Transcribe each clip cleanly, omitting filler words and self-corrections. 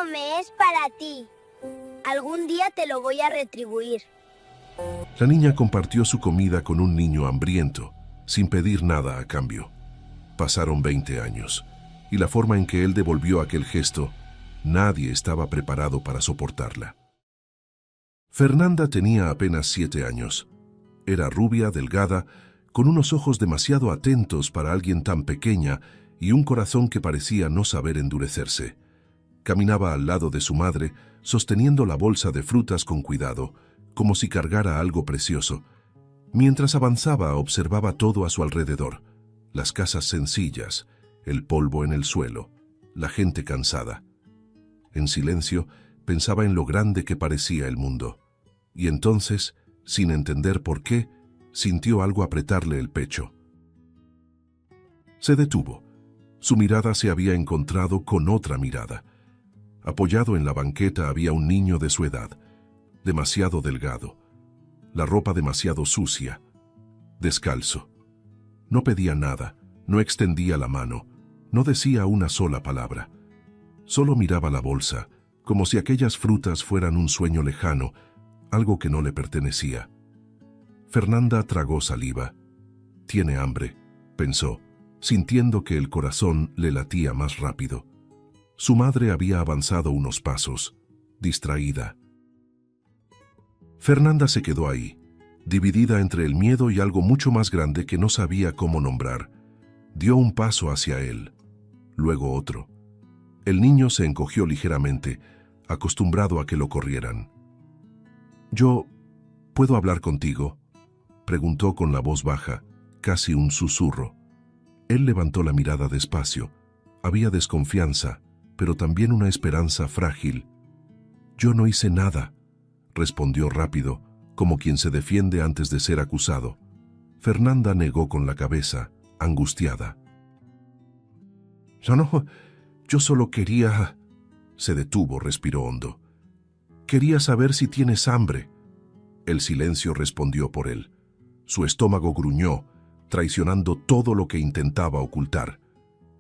come es para ti. Algún día te lo voy a retribuir. La niña compartió su comida con un niño hambriento, sin pedir nada a cambio. Pasaron 20 años, y la forma en que él devolvió aquel gesto, nadie estaba preparado para soportarla. Fernanda tenía apenas 7 años. Era rubia, delgada, con unos ojos demasiado atentos para alguien tan pequeña y un corazón que parecía no saber endurecerse. Caminaba al lado de su madre, sosteniendo la bolsa de frutas con cuidado, como si cargara algo precioso. Mientras avanzaba, observaba todo a su alrededor: las casas sencillas, el polvo en el suelo, la gente cansada. En silencio, pensaba en lo grande que parecía el mundo. Y entonces, sin entender por qué, sintió algo apretarle el pecho. Se detuvo. Su mirada se había encontrado con otra mirada. Apoyado en la banqueta había un niño de su edad, demasiado delgado, la ropa demasiado sucia, descalzo. No pedía nada, no extendía la mano, no decía una sola palabra. Solo miraba la bolsa, como si aquellas frutas fueran un sueño lejano, algo que no le pertenecía. Fernanda tragó saliva. «Tiene hambre», pensó, sintiendo que el corazón le latía más rápido. Su madre había avanzado unos pasos, distraída. Fernanda se quedó ahí, dividida entre el miedo y algo mucho más grande que no sabía cómo nombrar. Dio un paso hacia él, luego otro. El niño se encogió ligeramente, acostumbrado a que lo corrieran. «¿Yo puedo hablar contigo?», preguntó con la voz baja, casi un susurro. Él levantó la mirada despacio. Había desconfianza, pero también una esperanza frágil. «Yo no hice nada», respondió rápido, como quien se defiende antes de ser acusado. Fernanda negó con la cabeza, angustiada. Yo solo quería...». Se detuvo, respiró hondo. «Quería saber si tienes hambre». El silencio respondió por él. Su estómago gruñó, traicionando todo lo que intentaba ocultar.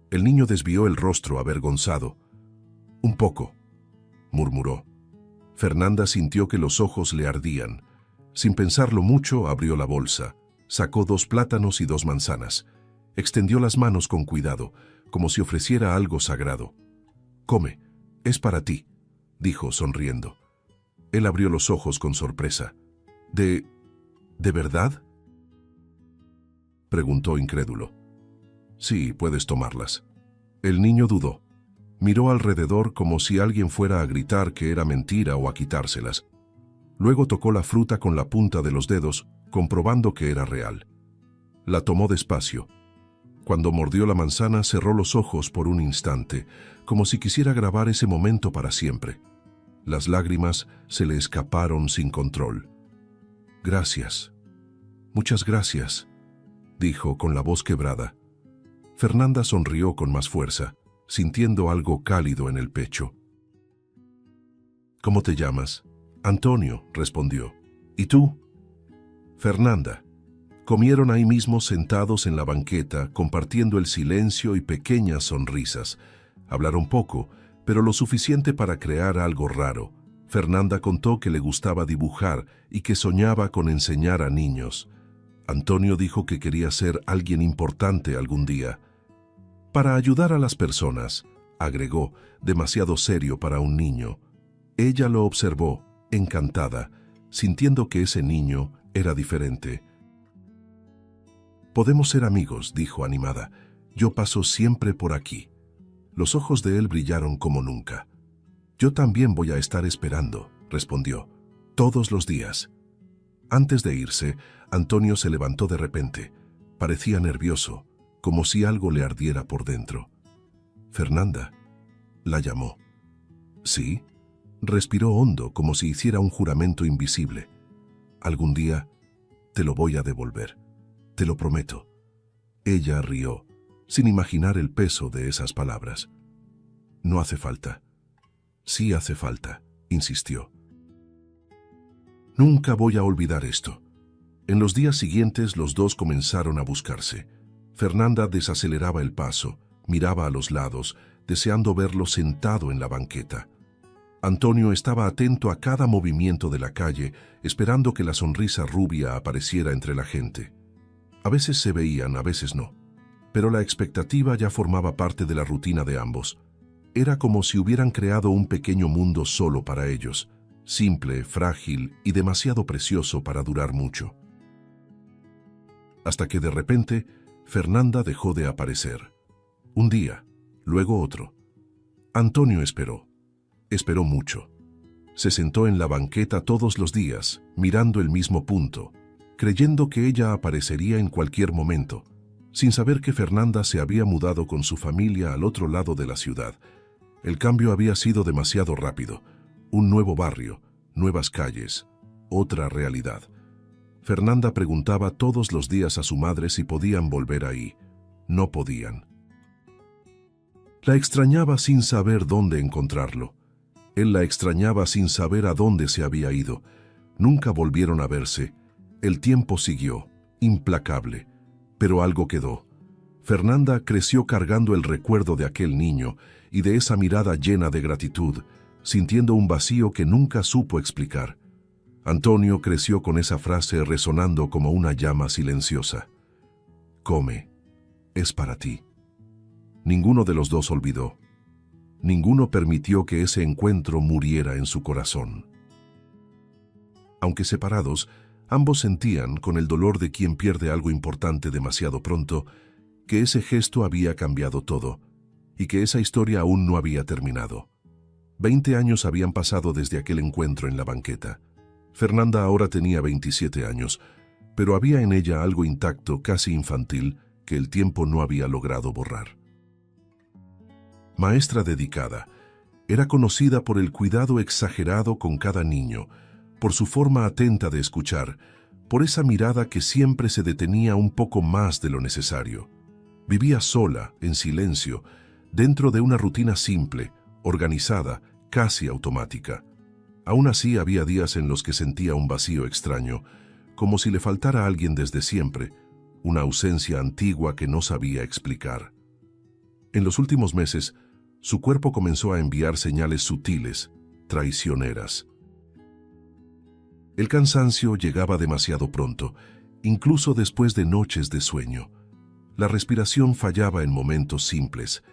El niño desvió el rostro avergonzado. «Un poco», murmuró. Fernanda sintió que los ojos le ardían. Sin pensarlo mucho, abrió la bolsa, sacó 2 plátanos y 2 manzanas. Extendió las manos con cuidado, como si ofreciera algo sagrado. «Come, es para ti», dijo sonriendo. Él abrió los ojos con sorpresa. ¿De verdad?», preguntó incrédulo. «Sí, puedes tomarlas». El niño dudó. Miró alrededor como si alguien fuera a gritar que era mentira o a quitárselas. Luego tocó la fruta con la punta de los dedos, comprobando que era real. La tomó despacio. Cuando mordió la manzana, cerró los ojos por un instante, como si quisiera grabar ese momento para siempre. Las lágrimas se le escaparon sin control. «Gracias. Muchas gracias», dijo con la voz quebrada. Fernanda sonrió con más fuerza, sintiendo algo cálido en el pecho. «¿Cómo te llamas?». «Antonio», respondió. «¿Y tú?». «Fernanda». Comieron ahí mismo sentados en la banqueta, compartiendo el silencio y pequeñas sonrisas. Hablaron poco, pero lo suficiente para crear algo raro. Fernanda contó que le gustaba dibujar y que soñaba con enseñar a niños. Antonio dijo que quería ser alguien importante algún día. «Para ayudar a las personas», agregó, demasiado serio para un niño. Ella lo observó, encantada, sintiendo que ese niño era diferente. «Podemos ser amigos», dijo animada. «Yo paso siempre por aquí». Los ojos de él brillaron como nunca. «Yo también voy a estar esperando», respondió. «Todos los días». Antes de irse, Antonio se levantó de repente. Parecía nervioso, como si algo le ardiera por dentro. «Fernanda», la llamó. «¿Sí?». Respiró hondo, como si hiciera un juramento invisible. «Algún día te lo voy a devolver. Te lo prometo». Ella rió, sin imaginar el peso de esas palabras. «No hace falta». «Sí hace falta», insistió. «Nunca voy a olvidar esto». En los días siguientes los dos comenzaron a buscarse. Fernanda desaceleraba el paso, miraba a los lados, deseando verlo sentado en la banqueta. Antonio estaba atento a cada movimiento de la calle, esperando que la sonrisa rubia apareciera entre la gente. A veces se veían, a veces no. Pero la expectativa ya formaba parte de la rutina de ambos. Era como si hubieran creado un pequeño mundo solo para ellos, simple, frágil y demasiado precioso para durar mucho. Hasta que de repente, Fernanda dejó de aparecer. Un día, luego otro. Antonio esperó. Esperó mucho. Se sentó en la banqueta todos los días, mirando el mismo punto, creyendo que ella aparecería en cualquier momento, sin saber que Fernanda se había mudado con su familia al otro lado de la ciudad. El cambio había sido demasiado rápido. Un nuevo barrio, nuevas calles, otra realidad. Fernanda preguntaba todos los días a su madre si podían volver ahí. No podían. La extrañaba sin saber dónde encontrarlo. Él la extrañaba sin saber a dónde se había ido. Nunca volvieron a verse. El tiempo siguió, implacable. Pero algo quedó. Fernanda creció cargando el recuerdo de aquel niño y de esa mirada llena de gratitud, sintiendo un vacío que nunca supo explicar. Antonio creció con esa frase resonando como una llama silenciosa. Come, es para ti. Ninguno de los dos olvidó. Ninguno permitió que ese encuentro muriera en su corazón. Aunque separados, ambos sentían, con el dolor de quien pierde algo importante demasiado pronto, que ese gesto había cambiado todo, y que esa historia aún no había terminado. 20 años habían pasado desde aquel encuentro en la banqueta. Fernanda ahora tenía 27 años, pero había en ella algo intacto, casi infantil, que el tiempo no había logrado borrar. Maestra dedicada, era conocida por el cuidado exagerado con cada niño, por su forma atenta de escuchar, por esa mirada que siempre se detenía un poco más de lo necesario. Vivía sola, en silencio, dentro de una rutina simple, organizada, casi automática. Aún así había días en los que sentía un vacío extraño, como si le faltara alguien desde siempre, una ausencia antigua que no sabía explicar. En los últimos meses, su cuerpo comenzó a enviar señales sutiles, traicioneras. El cansancio llegaba demasiado pronto, incluso después de noches de sueño. La respiración fallaba en momentos simples.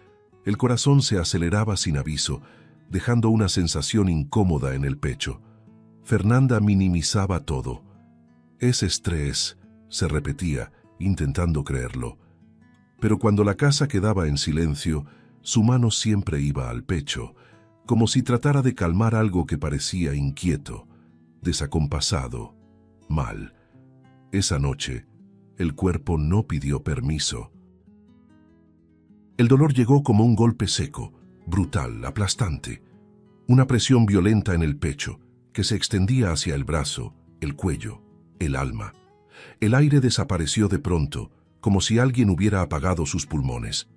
El corazón se aceleraba sin aviso, dejando una sensación incómoda en el pecho. Fernanda minimizaba todo. «Es estrés», se repetía, intentando creerlo. Pero cuando la casa quedaba en silencio, su mano siempre iba al pecho, como si tratara de calmar algo que parecía inquieto, desacompasado, mal. Esa noche, el cuerpo no pidió permiso. El dolor llegó como un golpe seco, brutal, aplastante. Una presión violenta en el pecho, que se extendía hacia el brazo, el cuello, el alma. El aire desapareció de pronto, como si alguien hubiera apagado sus pulmones.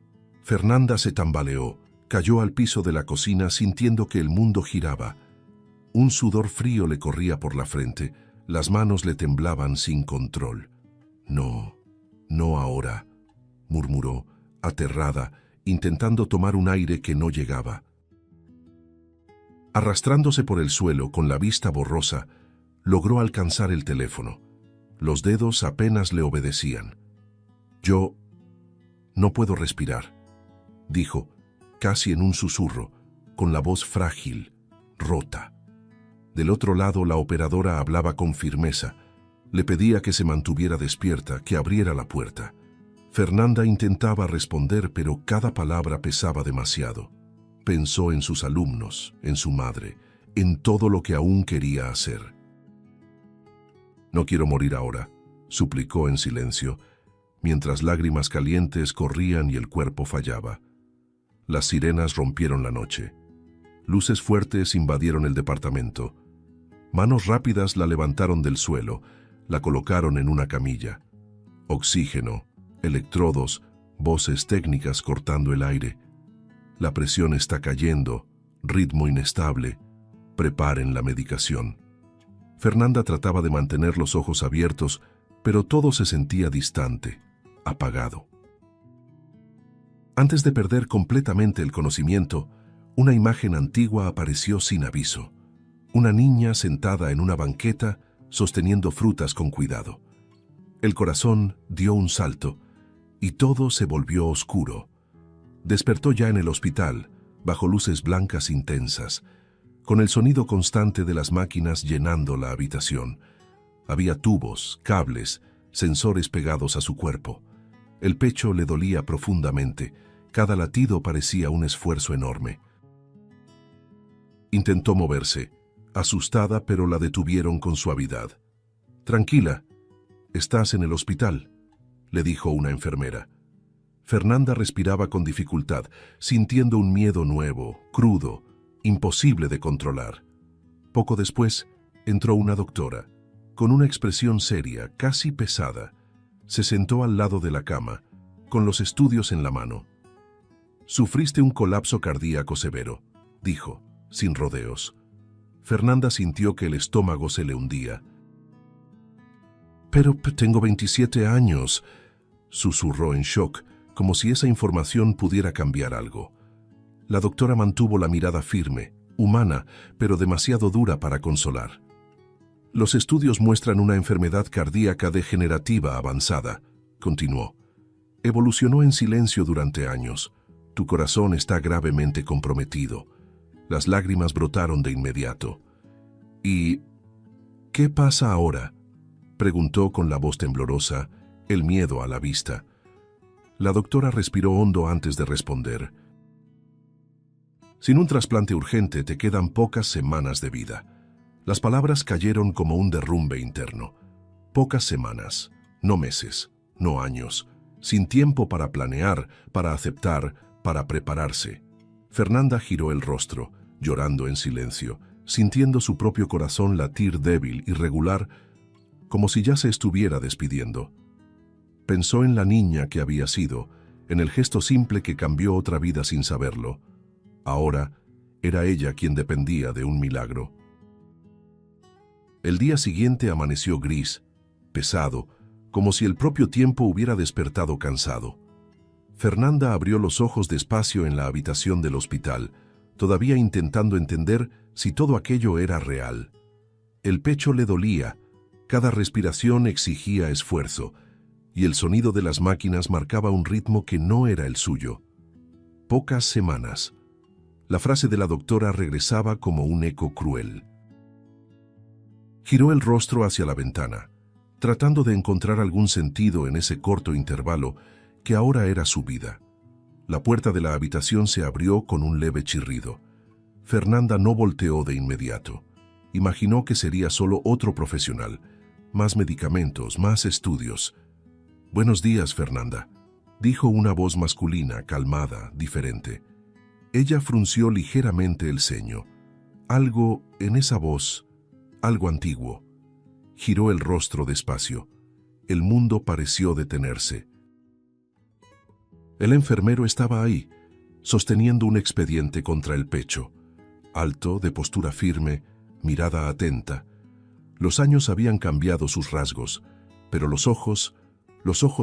Fernanda se tambaleó, cayó al piso de la cocina sintiendo que el mundo giraba. Un sudor frío le corría por la frente, las manos le temblaban sin control. «No, no ahora», murmuró, aterrada, intentando tomar un aire que no llegaba. Arrastrándose por el suelo con la vista borrosa, logró alcanzar el teléfono. Los dedos apenas le obedecían. «Yo no puedo respirar», dijo, casi en un susurro, con la voz frágil, rota. Del otro lado, la operadora hablaba con firmeza. Le pedía que se mantuviera despierta, que abriera la puerta. Fernanda intentaba responder, pero cada palabra pesaba demasiado. Pensó en sus alumnos, en su madre, en todo lo que aún quería hacer. «No quiero morir ahora», suplicó en silencio, mientras lágrimas calientes corrían y el cuerpo fallaba. Las sirenas rompieron la noche. Luces fuertes invadieron el departamento. Manos rápidas la levantaron del suelo, la colocaron en una camilla. Oxígeno, electrodos, voces técnicas cortando el aire. La presión está cayendo, ritmo inestable. Preparen la medicación. Fernanda trataba de mantener los ojos abiertos, pero todo se sentía distante, apagado. Antes de perder completamente el conocimiento, Una imagen antigua apareció sin aviso. Una niña sentada en una banqueta sosteniendo frutas con cuidado. El corazón dio un salto y todo se volvió oscuro. Despertó ya en el hospital, bajo luces blancas intensas, con el sonido constante de las máquinas llenando la habitación. Había tubos, cables, sensores pegados a su cuerpo. El pecho le dolía profundamente, cada latido parecía un esfuerzo enorme. Intentó moverse, asustada, pero la detuvieron con suavidad. «Tranquila, estás en el hospital», le dijo una enfermera. Fernanda respiraba con dificultad, sintiendo un miedo nuevo, crudo, imposible de controlar. Poco después, entró una doctora, con una expresión seria, casi pesada. Se sentó al lado de la cama, con los estudios en la mano. «Sufriste un colapso cardíaco severo», dijo, sin rodeos. Fernanda sintió que el estómago se le hundía. «Pero tengo 27 años», susurró en shock, como si esa información pudiera cambiar algo. La doctora mantuvo la mirada firme, humana, pero demasiado dura para consolar. «Los estudios muestran una enfermedad cardíaca degenerativa avanzada», continuó. «Evolucionó en silencio durante años. Tu corazón está gravemente comprometido». Las lágrimas brotaron de inmediato. «¿Y qué pasa ahora?», preguntó con la voz temblorosa, el miedo a la vista. La doctora respiró hondo antes de responder. «Sin un trasplante urgente te quedan pocas semanas de vida». Las palabras cayeron como un derrumbe interno. Pocas semanas, no meses, no años, sin tiempo para planear, para aceptar, para prepararse. Fernanda giró el rostro, llorando en silencio, sintiendo su propio corazón latir débil, irregular, como si ya se estuviera despidiendo. Pensó en la niña que había sido, en el gesto simple que cambió otra vida sin saberlo. Ahora era ella quien dependía de un milagro. El día siguiente amaneció gris, pesado, como si el propio tiempo hubiera despertado cansado. Fernanda abrió los ojos despacio en la habitación del hospital, todavía intentando entender si todo aquello era real. El pecho le dolía, cada respiración exigía esfuerzo, y el sonido de las máquinas marcaba un ritmo que no era el suyo. Pocas semanas. La frase de la doctora regresaba como un eco cruel. Giró el rostro hacia la ventana, tratando de encontrar algún sentido en ese corto intervalo que ahora era su vida. La puerta de la habitación se abrió con un leve chirrido. Fernanda no volteó de inmediato. Imaginó que sería solo otro profesional. Más medicamentos, más estudios. «Buenos días, Fernanda», dijo una voz masculina, calmada, diferente. Ella frunció ligeramente el ceño. Algo en esa voz, algo antiguo. Giró el rostro despacio. El mundo pareció detenerse. El enfermero estaba ahí, sosteniendo un expediente contra el pecho. Alto, de postura firme, mirada atenta. Los años habían cambiado sus rasgos, pero los ojos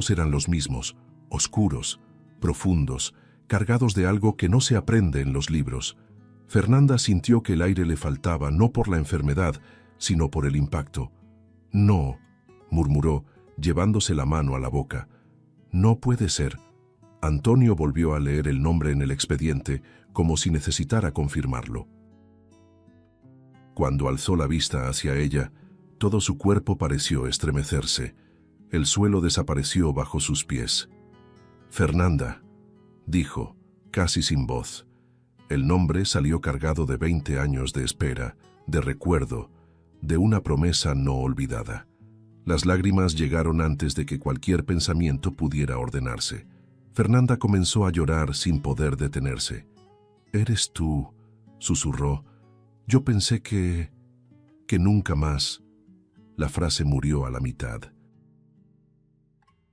eran los mismos, oscuros, profundos, cargados de algo que no se aprende en los libros. Fernanda sintió que el aire le faltaba, no por la enfermedad, sino por el impacto. «No», murmuró, llevándose la mano a la boca. «No puede ser». Antonio volvió a leer el nombre en el expediente, como si necesitara confirmarlo. Cuando alzó la vista hacia ella, todo su cuerpo pareció estremecerse. El suelo desapareció bajo sus pies. «Fernanda», dijo, casi sin voz. El nombre salió cargado de 20 años de espera, de recuerdo, de una promesa no olvidada. Las lágrimas llegaron antes de que cualquier pensamiento pudiera ordenarse. Fernanda comenzó a llorar sin poder detenerse. «Eres tú», susurró. «Yo pensé que nunca más». La frase murió a la mitad.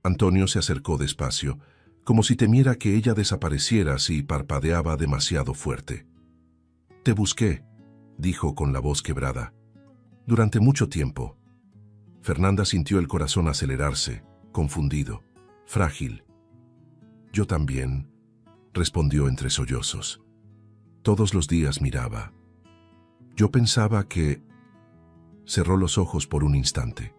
Antonio se acercó despacio, como si temiera que ella desapareciera si parpadeaba demasiado fuerte. «Te busqué», dijo con la voz quebrada. «Durante mucho tiempo». Fernanda sintió el corazón acelerarse, confundido, frágil. «Yo también», respondió entre sollozos. Todos los días miraba. Yo pensaba que... Cerró los ojos por un instante.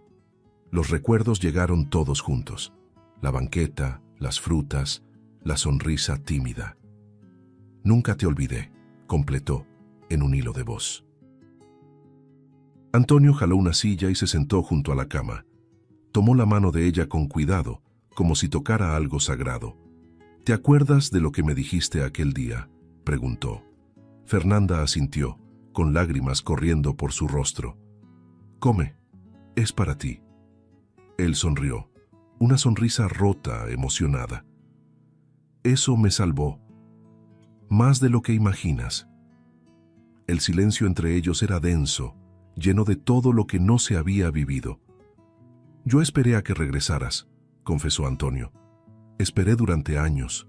Los recuerdos llegaron todos juntos. La banqueta, las frutas, la sonrisa tímida. Nunca te olvidé, completó en un hilo de voz. Antonio jaló una silla y se sentó junto a la cama. Tomó la mano de ella con cuidado, como si tocara algo sagrado. ¿Te acuerdas de lo que me dijiste aquel día?, preguntó. Fernanda asintió, con lágrimas corriendo por su rostro. Come, es para ti. Él sonrió, una sonrisa rota, emocionada. Eso me salvó. Más de lo que imaginas. El silencio entre ellos era denso, lleno de todo lo que no se había vivido. Yo esperé a que regresaras, confesó Antonio. Esperé durante años.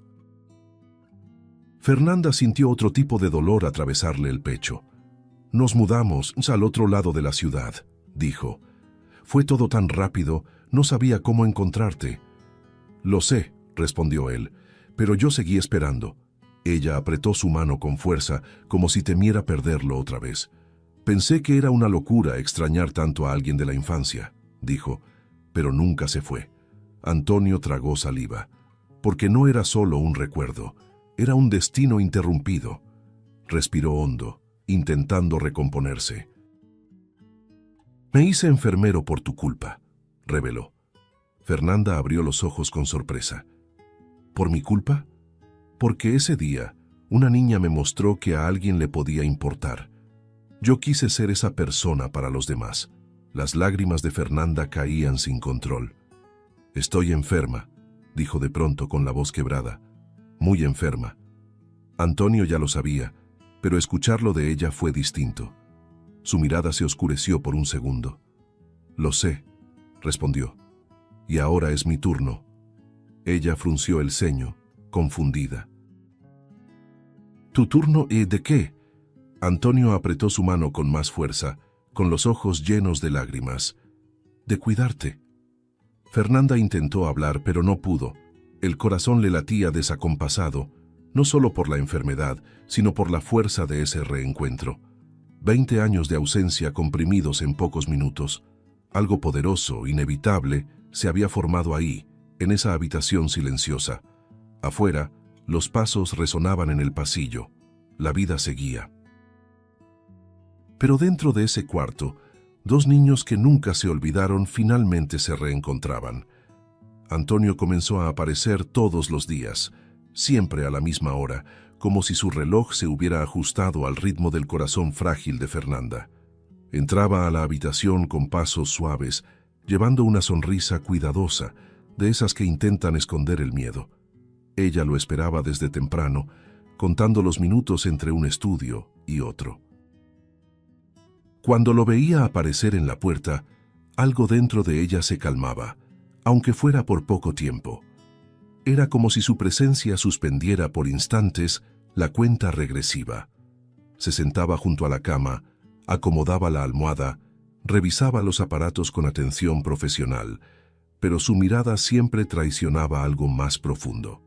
Fernanda sintió otro tipo de dolor atravesarle el pecho. Nos mudamos al otro lado de la ciudad, dijo. Fue todo tan rápido, no sabía cómo encontrarte. Lo sé, respondió él, pero yo seguí esperando. Ella apretó su mano con fuerza, como si temiera perderlo otra vez. Pensé que era una locura extrañar tanto a alguien de la infancia, dijo, pero nunca se fue. Antonio tragó saliva, porque no era solo un recuerdo, era un destino interrumpido. Respiró hondo, intentando recomponerse. Me hice enfermero por tu culpa, reveló. Fernanda abrió los ojos con sorpresa. ¿Por mi culpa? Porque ese día, una niña me mostró que a alguien le podía importar. Yo quise ser esa persona para los demás. Las lágrimas de Fernanda caían sin control. Estoy enferma, dijo de pronto con la voz quebrada. Muy enferma. Antonio ya lo sabía, pero escucharlo de ella fue distinto. Su mirada se oscureció por un segundo. Lo sé, respondió. Y ahora es mi turno. Ella frunció el ceño, confundida. ¿Tu turno y de qué? Antonio apretó su mano con más fuerza, con los ojos llenos de lágrimas. De cuidarte. Fernanda intentó hablar, pero no pudo. El corazón le latía desacompasado, no solo por la enfermedad, sino por la fuerza de ese reencuentro. 20 años de ausencia comprimidos en pocos minutos. Algo poderoso, inevitable, se había formado ahí, en esa habitación silenciosa. Afuera, los pasos resonaban en el pasillo. La vida seguía. Pero dentro de ese cuarto, dos niños que nunca se olvidaron finalmente se reencontraban. Antonio comenzó a aparecer todos los días, siempre a la misma hora, como si su reloj se hubiera ajustado al ritmo del corazón frágil de Fernanda. Entraba a la habitación con pasos suaves, llevando una sonrisa cuidadosa, de esas que intentan esconder el miedo. Ella lo esperaba desde temprano, contando los minutos entre un estudio y otro. Cuando lo veía aparecer en la puerta, algo dentro de ella se calmaba, aunque fuera por poco tiempo. Era como si su presencia suspendiera por instantes la cuenta regresiva. Se sentaba junto a la cama, acomodaba la almohada, revisaba los aparatos con atención profesional, pero su mirada siempre traicionaba algo más profundo.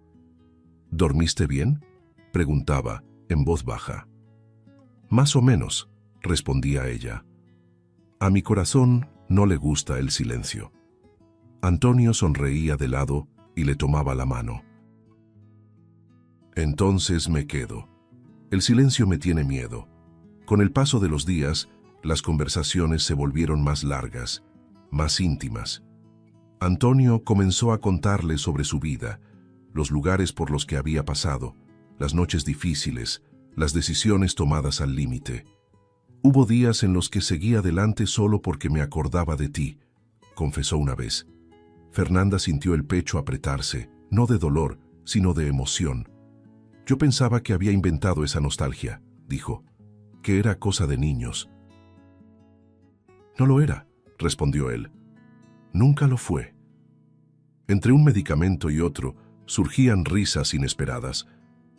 ¿Dormiste bien?, preguntaba, en voz baja. Más o menos, respondía ella. A mi corazón no le gusta el silencio. Antonio sonreía de lado y le tomaba la mano. Entonces me quedo. El silencio me tiene miedo. Con el paso de los días, las conversaciones se volvieron más largas, más íntimas. Antonio comenzó a contarle sobre su vida, los lugares por los que había pasado, las noches difíciles, las decisiones tomadas al límite. Hubo días en los que seguí adelante solo porque me acordaba de ti, confesó una vez. Fernanda sintió el pecho apretarse, no de dolor, sino de emoción. Yo pensaba que había inventado esa nostalgia, dijo, que era cosa de niños. No lo era, respondió él. Nunca lo fue. Entre un medicamento y otro surgían risas inesperadas.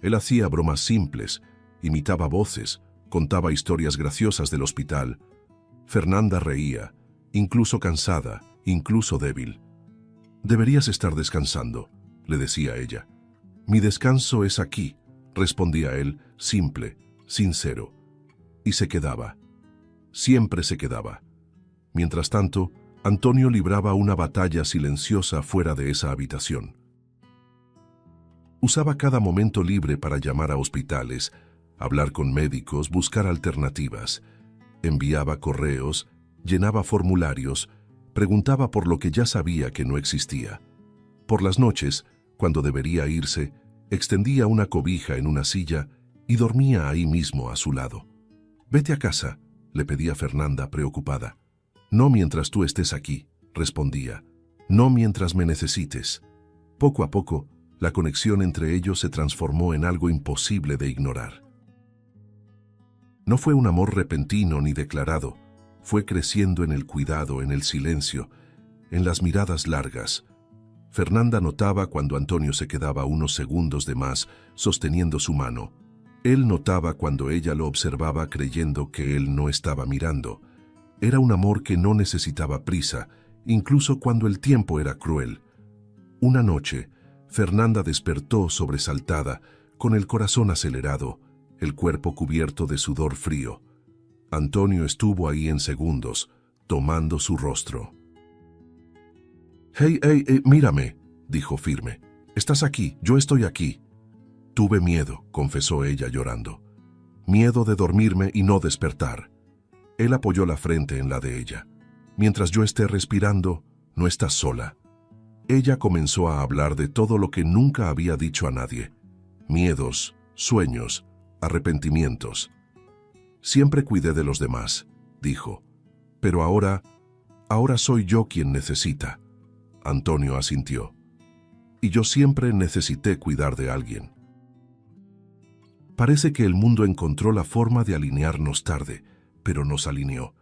Él hacía bromas simples, imitaba voces, contaba historias graciosas del hospital. Fernanda reía, incluso cansada, incluso débil. Deberías estar descansando, le decía ella. Mi descanso es aquí, respondía él, simple, sincero. Y se quedaba. Siempre se quedaba. Mientras tanto, Antonio libraba una batalla silenciosa fuera de esa habitación. Usaba cada momento libre para llamar a hospitales, hablar con médicos, buscar alternativas. Enviaba correos, llenaba formularios, preguntaba por lo que ya sabía que no existía. Por las noches, cuando debería irse, extendía una cobija en una silla y dormía ahí mismo a su lado. «Vete a casa», le pedía Fernanda, preocupada. «No mientras tú estés aquí», respondía. «No mientras me necesites». Poco a poco, la conexión entre ellos se transformó en algo imposible de ignorar. No fue un amor repentino ni declarado, fue creciendo en el cuidado, en el silencio, en las miradas largas. Fernanda notaba cuando Antonio se quedaba unos segundos de más sosteniendo su mano. Él notaba cuando ella lo observaba creyendo que él no estaba mirando. Era un amor que no necesitaba prisa, incluso cuando el tiempo era cruel. Una noche, Fernanda despertó sobresaltada, con el corazón acelerado, el cuerpo cubierto de sudor frío. Antonio estuvo ahí en segundos, tomando su rostro. «Hey, mírame», dijo firme. «Estás aquí, yo estoy aquí». «Tuve miedo», confesó ella llorando. «Miedo de dormirme y no despertar». Él apoyó la frente en la de ella. «Mientras yo esté respirando, no estás sola». Ella comenzó a hablar de todo lo que nunca había dicho a nadie. Miedos, sueños, arrepentimientos. «Siempre cuidé de los demás», dijo. «Pero ahora soy yo quien necesita». Antonio asintió. «Y yo siempre necesité cuidar de alguien». Parece que el mundo encontró la forma de alinearnos tarde, pero nos alineó.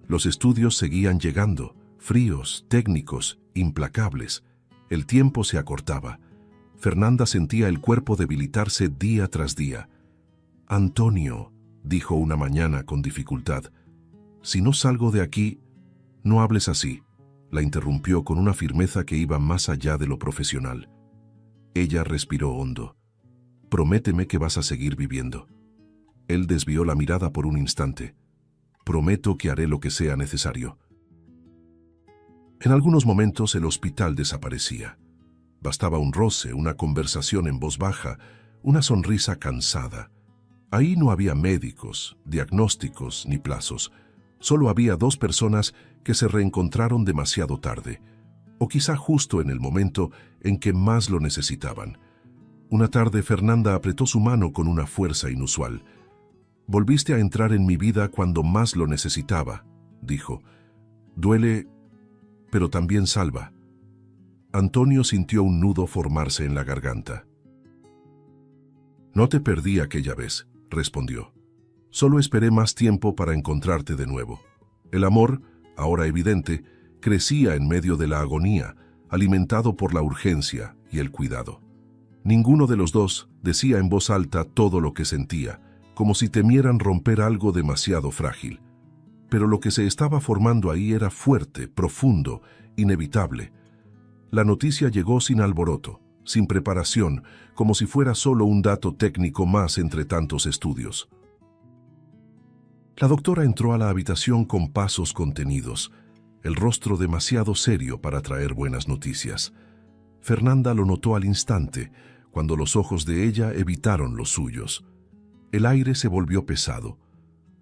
Los estudios seguían llegando, fríos, técnicos, implacables. El tiempo se acortaba. Fernanda sentía el cuerpo debilitarse día tras día. «Antonio», dijo una mañana con dificultad, «si no salgo de aquí, no hables así», la interrumpió con una firmeza que iba más allá de lo profesional. Ella respiró hondo. «Prométeme que vas a seguir viviendo». Él desvió la mirada por un instante. «Prometo que haré lo que sea necesario». En algunos momentos el hospital desaparecía. Bastaba un roce, una conversación en voz baja, una sonrisa cansada. Ahí no había médicos, diagnósticos ni plazos. Solo había dos personas que se reencontraron demasiado tarde, o quizá justo en el momento en que más lo necesitaban. Una tarde Fernanda apretó su mano con una fuerza inusual. «Volviste a entrar en mi vida cuando más lo necesitaba», dijo. «Duele, pero también salva». Antonio sintió un nudo formarse en la garganta. «No te perdí aquella vez», respondió. «Solo esperé más tiempo para encontrarte de nuevo». El amor, ahora evidente, crecía en medio de la agonía, alimentado por la urgencia y el cuidado. Ninguno de los dos decía en voz alta todo lo que sentía, como si temieran romper algo demasiado frágil. Pero lo que se estaba formando ahí era fuerte, profundo, inevitable. La noticia llegó sin alboroto, sin preparación, como si fuera solo un dato técnico más entre tantos estudios. La doctora entró a la habitación con pasos contenidos, el rostro demasiado serio para traer buenas noticias. Fernanda lo notó al instante, cuando los ojos de ella evitaron los suyos. El aire se volvió pesado.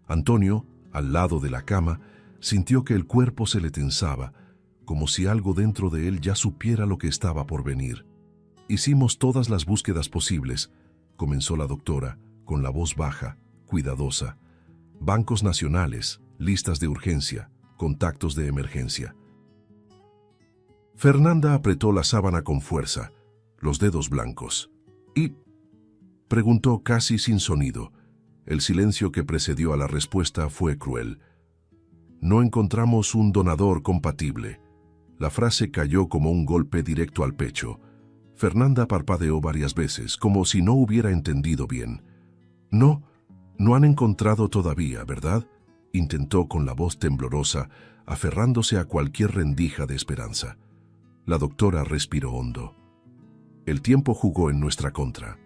Antonio, al lado de la cama, sintió que el cuerpo se le tensaba, como si algo dentro de él ya supiera lo que estaba por venir. «Hicimos todas las búsquedas posibles», comenzó la doctora, con la voz baja, cuidadosa. «Bancos nacionales, listas de urgencia, contactos de emergencia». Fernanda apretó la sábana con fuerza, los dedos blancos. «¿Y?», preguntó casi sin sonido. El silencio que precedió a la respuesta fue cruel. «No encontramos un donador compatible». La frase cayó como un golpe directo al pecho. Fernanda parpadeó varias veces, como si no hubiera entendido bien. «No han encontrado todavía, ¿verdad?», intentó con la voz temblorosa, aferrándose a cualquier rendija de esperanza. La doctora respiró hondo. «El tiempo jugó en nuestra contra.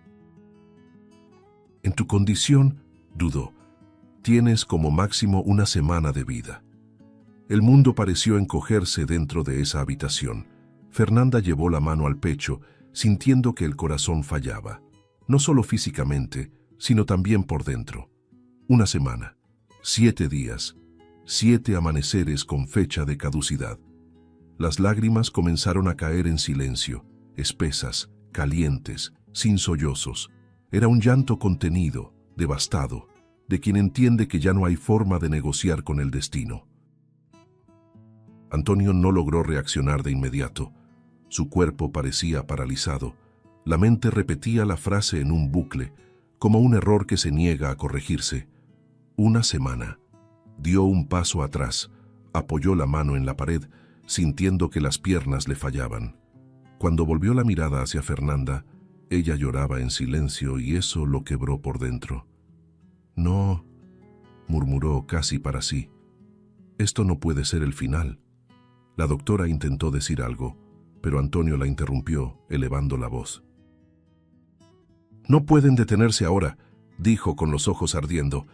En tu condición, dudó. Tienes como máximo una semana de vida. El mundo pareció encogerse dentro de esa habitación. Fernanda llevó la mano al pecho, sintiendo que el corazón fallaba, no solo físicamente, sino también por dentro. Una semana, 7 días, 7 amaneceres con fecha de caducidad. Las lágrimas comenzaron a caer en silencio, espesas, calientes, sin sollozos. Era un llanto contenido, devastado, de quien entiende que ya no hay forma de negociar con el destino. Antonio no logró reaccionar de inmediato. Su cuerpo parecía paralizado. La mente repetía la frase en un bucle, como un error que se niega a corregirse. Una semana. Dio un paso atrás, apoyó la mano en la pared, sintiendo que las piernas le fallaban. Cuando volvió la mirada hacia Fernanda, ella lloraba en silencio y eso lo quebró por dentro. «No», murmuró casi para sí. «Esto no puede ser el final». La doctora intentó decir algo, pero Antonio la interrumpió, elevando la voz. «No pueden detenerse ahora», dijo con los ojos ardiendo.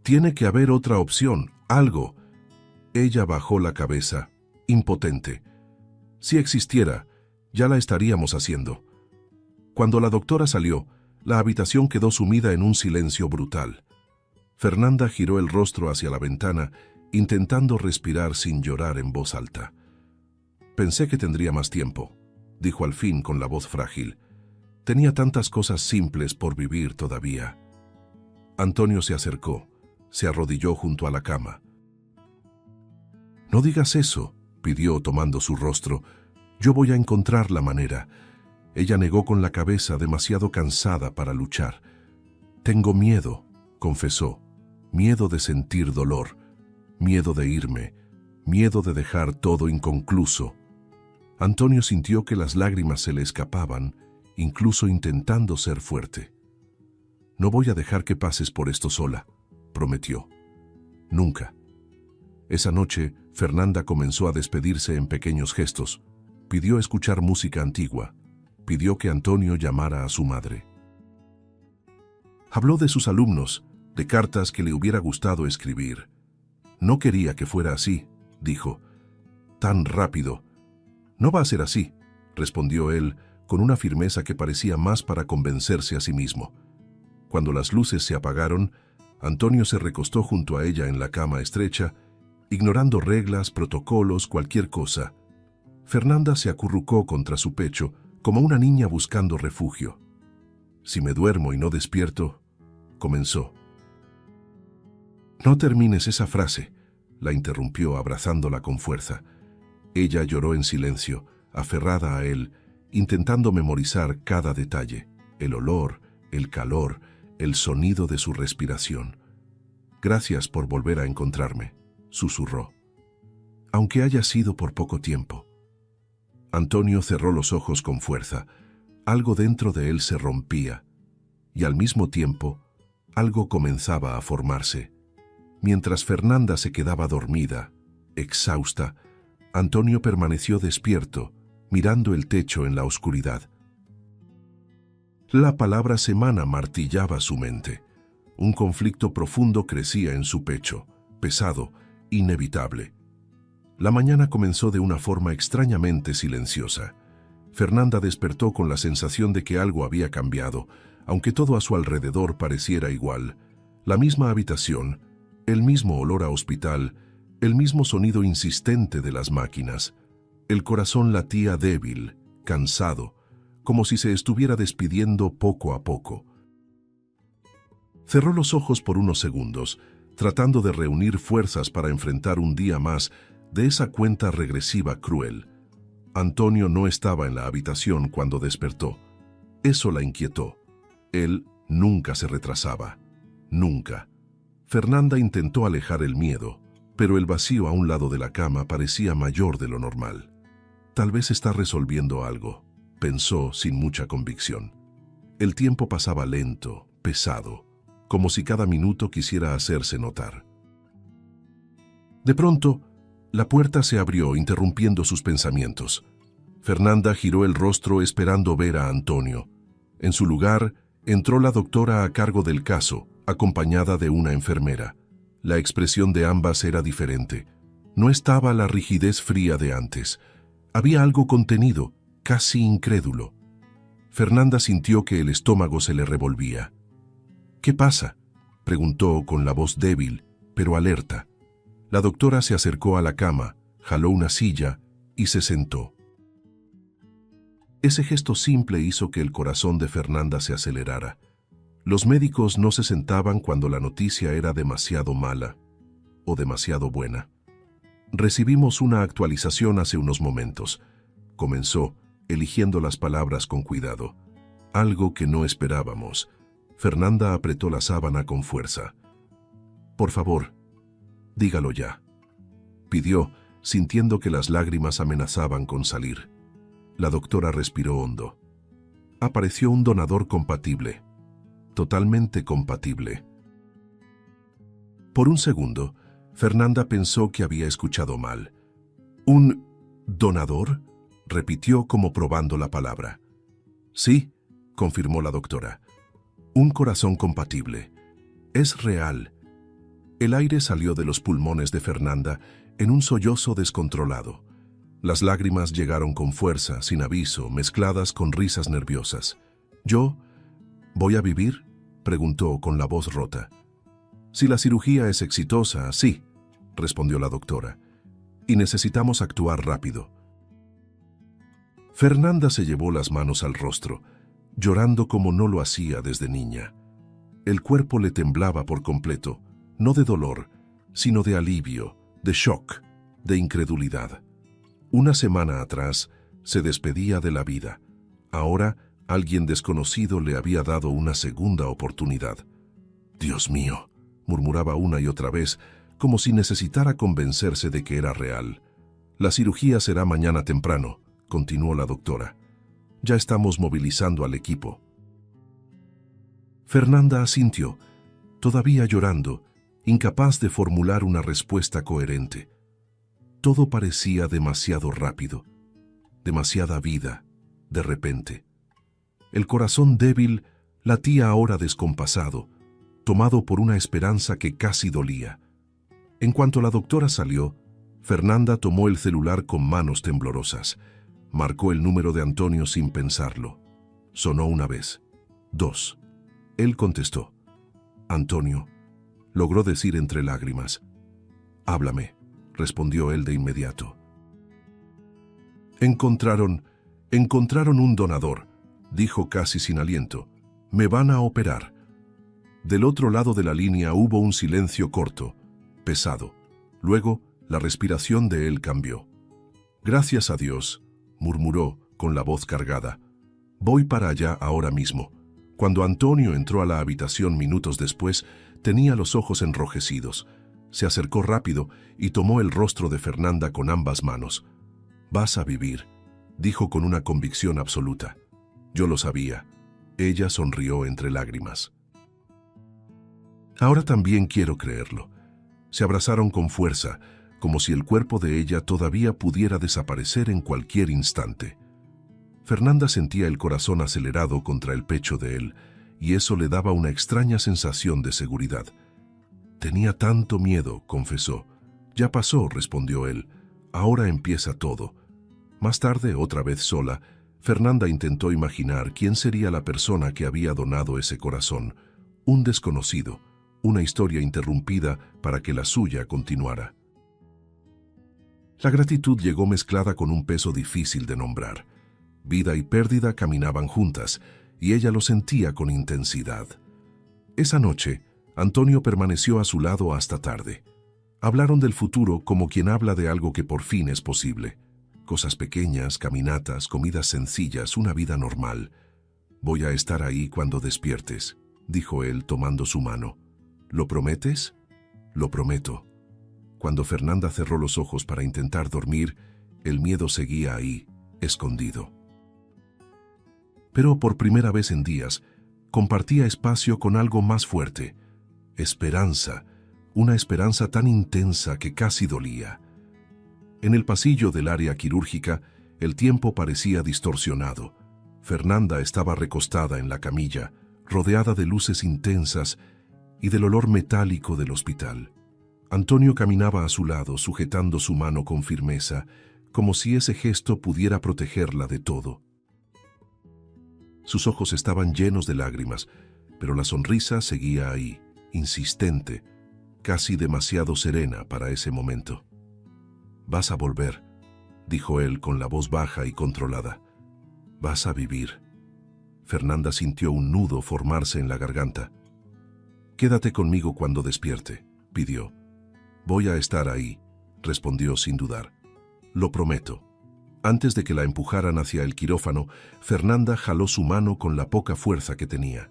«Tiene que haber otra opción, algo». Ella bajó la cabeza, impotente. Si existiera, ya la estaríamos haciendo. Cuando la doctora salió, la habitación quedó sumida en un silencio brutal. Fernanda giró el rostro hacia la ventana, intentando respirar sin llorar en voz alta. «Pensé que tendría más tiempo», dijo al fin con la voz frágil. «Tenía tantas cosas simples por vivir todavía». Antonio se acercó, se arrodilló junto a la cama. «No digas eso», pidió tomando su rostro. «Yo voy a encontrar la manera». Ella negó con la cabeza, demasiado cansada para luchar. «Tengo miedo», confesó. «Miedo de sentir dolor, miedo de irme, miedo de dejar todo inconcluso». Antonio sintió que las lágrimas se le escapaban, incluso intentando ser fuerte. «No voy a dejar que pases por esto sola», prometió. «Nunca». Esa noche, Fernanda comenzó a despedirse en pequeños gestos. Pidió escuchar música antigua. Pidió que Antonio llamara a su madre. Habló de sus alumnos, de cartas que le hubiera gustado escribir. «No quería que fuera así», dijo. «Tan rápido». «No va a ser así», respondió él, con una firmeza que parecía más para convencerse a sí mismo. Cuando las luces se apagaron, Antonio se recostó junto a ella en la cama estrecha, ignorando reglas, protocolos, cualquier cosa. Fernanda se acurrucó contra su pecho, como una niña buscando refugio. «Si me duermo y no despierto», comenzó. «No termines esa frase», la interrumpió abrazándola con fuerza. Ella lloró en silencio, aferrada a él, intentando memorizar cada detalle, el olor, el calor, el sonido de su respiración. «Gracias por volver a encontrarme», susurró. «Aunque haya sido por poco tiempo». Antonio cerró los ojos con fuerza. Algo dentro de él se rompía, y al mismo tiempo, algo comenzaba a formarse. Mientras Fernanda se quedaba dormida, exhausta, Antonio permaneció despierto, mirando el techo en la oscuridad. La palabra semana martillaba su mente. Un conflicto profundo crecía en su pecho, pesado, inevitable. La mañana comenzó de una forma extrañamente silenciosa. Fernanda despertó con la sensación de que algo había cambiado, aunque todo a su alrededor pareciera igual. La misma habitación, el mismo olor a hospital, el mismo sonido insistente de las máquinas. El corazón latía débil, cansado, como si se estuviera despidiendo poco a poco. Cerró los ojos por unos segundos, tratando de reunir fuerzas para enfrentar un día más de esa cuenta regresiva cruel. Antonio no estaba en la habitación cuando despertó. Eso la inquietó. Él nunca se retrasaba. Nunca. Fernanda intentó alejar el miedo, pero el vacío a un lado de la cama parecía mayor de lo normal. Tal vez está resolviendo algo, pensó sin mucha convicción. El tiempo pasaba lento, pesado, como si cada minuto quisiera hacerse notar. De pronto, la puerta se abrió, interrumpiendo sus pensamientos. Fernanda giró el rostro esperando ver a Antonio. En su lugar, entró la doctora a cargo del caso, acompañada de una enfermera. La expresión de ambas era diferente. No estaba la rigidez fría de antes. Había algo contenido, casi incrédulo. Fernanda sintió que el estómago se le revolvía. «¿Qué pasa?», preguntó con la voz débil, pero alerta. La doctora se acercó a la cama, jaló una silla y se sentó. Ese gesto simple hizo que el corazón de Fernanda se acelerara. Los médicos no se sentaban cuando la noticia era demasiado mala o demasiado buena. «Recibimos una actualización hace unos momentos», comenzó, eligiendo las palabras con cuidado. «Algo que no esperábamos». Fernanda apretó la sábana con fuerza. «Por favor, dígalo ya», pidió, sintiendo que las lágrimas amenazaban con salir. La doctora respiró hondo. «Apareció un donador compatible. Totalmente compatible». Por un segundo, Fernanda pensó que había escuchado mal. «¿Un donador?», repitió como probando la palabra. «Sí», confirmó la doctora. «Un corazón compatible. Es real». El aire salió de los pulmones de Fernanda en un sollozo descontrolado. Las lágrimas llegaron con fuerza, sin aviso, mezcladas con risas nerviosas. «¿Yo voy a vivir?», preguntó con la voz rota. «Si la cirugía es exitosa, sí», respondió la doctora. «Y necesitamos actuar rápido». Fernanda se llevó las manos al rostro, llorando como no lo hacía desde niña. El cuerpo le temblaba por completo, no de dolor, sino de alivio, de shock, de incredulidad. Una semana atrás se despedía de la vida. Ahora alguien desconocido le había dado una segunda oportunidad. «Dios mío», murmuraba una y otra vez, como si necesitara convencerse de que era real. «La cirugía será mañana temprano», continuó la doctora. «Ya estamos movilizando al equipo». Fernanda asintió, todavía llorando, incapaz de formular una respuesta coherente. Todo parecía demasiado rápido, demasiada vida, de repente. El corazón débil latía ahora descompasado, tomado por una esperanza que casi dolía. En cuanto la doctora salió, Fernanda tomó el celular con manos temblorosas. Marcó el número de Antonio sin pensarlo. Sonó una vez, 2. Él contestó. «Antonio», logró decir entre lágrimas. «Háblame», respondió él de inmediato. Encontraron un donador», dijo casi sin aliento. «Me van a operar». Del otro lado de la línea hubo un silencio corto, pesado. Luego, la respiración de él cambió. «Gracias a Dios», murmuró con la voz cargada. «Voy para allá ahora mismo». Cuando Antonio entró a la habitación minutos después, tenía los ojos enrojecidos. Se acercó rápido y tomó el rostro de Fernanda con ambas manos. «Vas a vivir», dijo con una convicción absoluta. «Yo lo sabía». Ella sonrió entre lágrimas. «Ahora también quiero creerlo». Se abrazaron con fuerza, como si el cuerpo de ella todavía pudiera desaparecer en cualquier instante. Fernanda sentía el corazón acelerado contra el pecho de él, y eso le daba una extraña sensación de seguridad. «Tenía tanto miedo», confesó. «Ya pasó», respondió él. «Ahora empieza todo». Más tarde, otra vez sola, Fernanda intentó imaginar quién sería la persona que había donado ese corazón. Un desconocido, una historia interrumpida para que la suya continuara. La gratitud llegó mezclada con un peso difícil de nombrar. Vida y pérdida caminaban juntas, y ella lo sentía con intensidad. Esa noche, Antonio permaneció a su lado hasta tarde. Hablaron del futuro como quien habla de algo que por fin es posible. Cosas pequeñas, caminatas, comidas sencillas, una vida normal. «Voy a estar ahí cuando despiertes», dijo él tomando su mano. «¿Lo prometes?» «Lo prometo». Cuando Fernanda cerró los ojos para intentar dormir, el miedo seguía ahí, escondido. Pero por primera vez en días, compartía espacio con algo más fuerte. Esperanza, una esperanza tan intensa que casi dolía. En el pasillo del área quirúrgica, el tiempo parecía distorsionado. Fernanda estaba recostada en la camilla, rodeada de luces intensas, y del olor metálico del hospital. Antonio caminaba a su lado, sujetando su mano con firmeza, como si ese gesto pudiera protegerla de todo. Sus ojos estaban llenos de lágrimas, pero la sonrisa seguía ahí, insistente, casi demasiado serena para ese momento. «Vas a volver», dijo él con la voz baja y controlada. «Vas a vivir». Fernanda sintió un nudo formarse en la garganta. «Quédate conmigo cuando despierte», pidió. «Voy a estar ahí», respondió sin dudar. «Lo prometo». Antes de que la empujaran hacia el quirófano, Fernanda jaló su mano con la poca fuerza que tenía.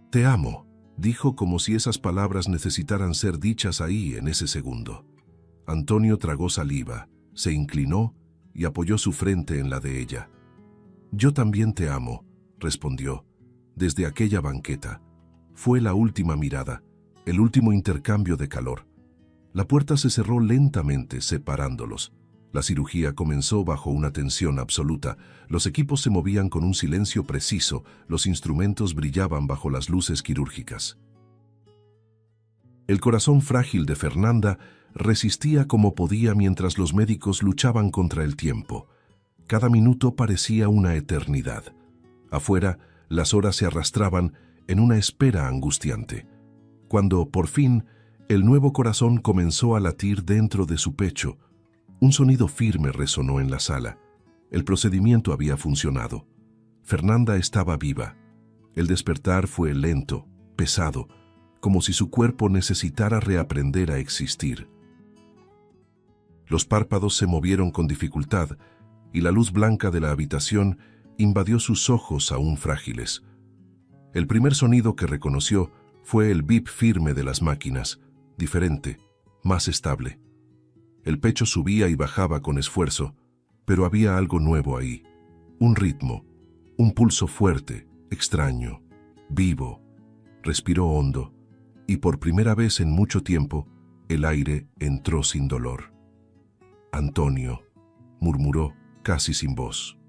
«Te amo», dijo como si esas palabras necesitaran ser dichas ahí en ese segundo. Antonio tragó saliva, se inclinó y apoyó su frente en la de ella. «Yo también te amo», respondió, desde aquella banqueta. Fue la última mirada, el último intercambio de calor. La puerta se cerró lentamente, separándolos. La cirugía comenzó bajo una tensión absoluta. Los equipos se movían con un silencio preciso, los instrumentos brillaban bajo las luces quirúrgicas. El corazón frágil de Fernanda resistía como podía mientras los médicos luchaban contra el tiempo. Cada minuto parecía una eternidad. Afuera, las horas se arrastraban en una espera angustiante. Cuando, por fin, el nuevo corazón comenzó a latir dentro de su pecho, un sonido firme resonó en la sala. El procedimiento había funcionado. Fernanda estaba viva. El despertar fue lento, pesado, como si su cuerpo necesitara reaprender a existir. Los párpados se movieron con dificultad y la luz blanca de la habitación invadió sus ojos aún frágiles. El primer sonido que reconoció fue el bip firme de las máquinas, diferente, más estable. El pecho subía y bajaba con esfuerzo, pero había algo nuevo ahí. Un ritmo, un pulso fuerte, extraño, vivo. Respiró hondo, y por primera vez en mucho tiempo, el aire entró sin dolor. «Antonio», murmuró, casi sin voz.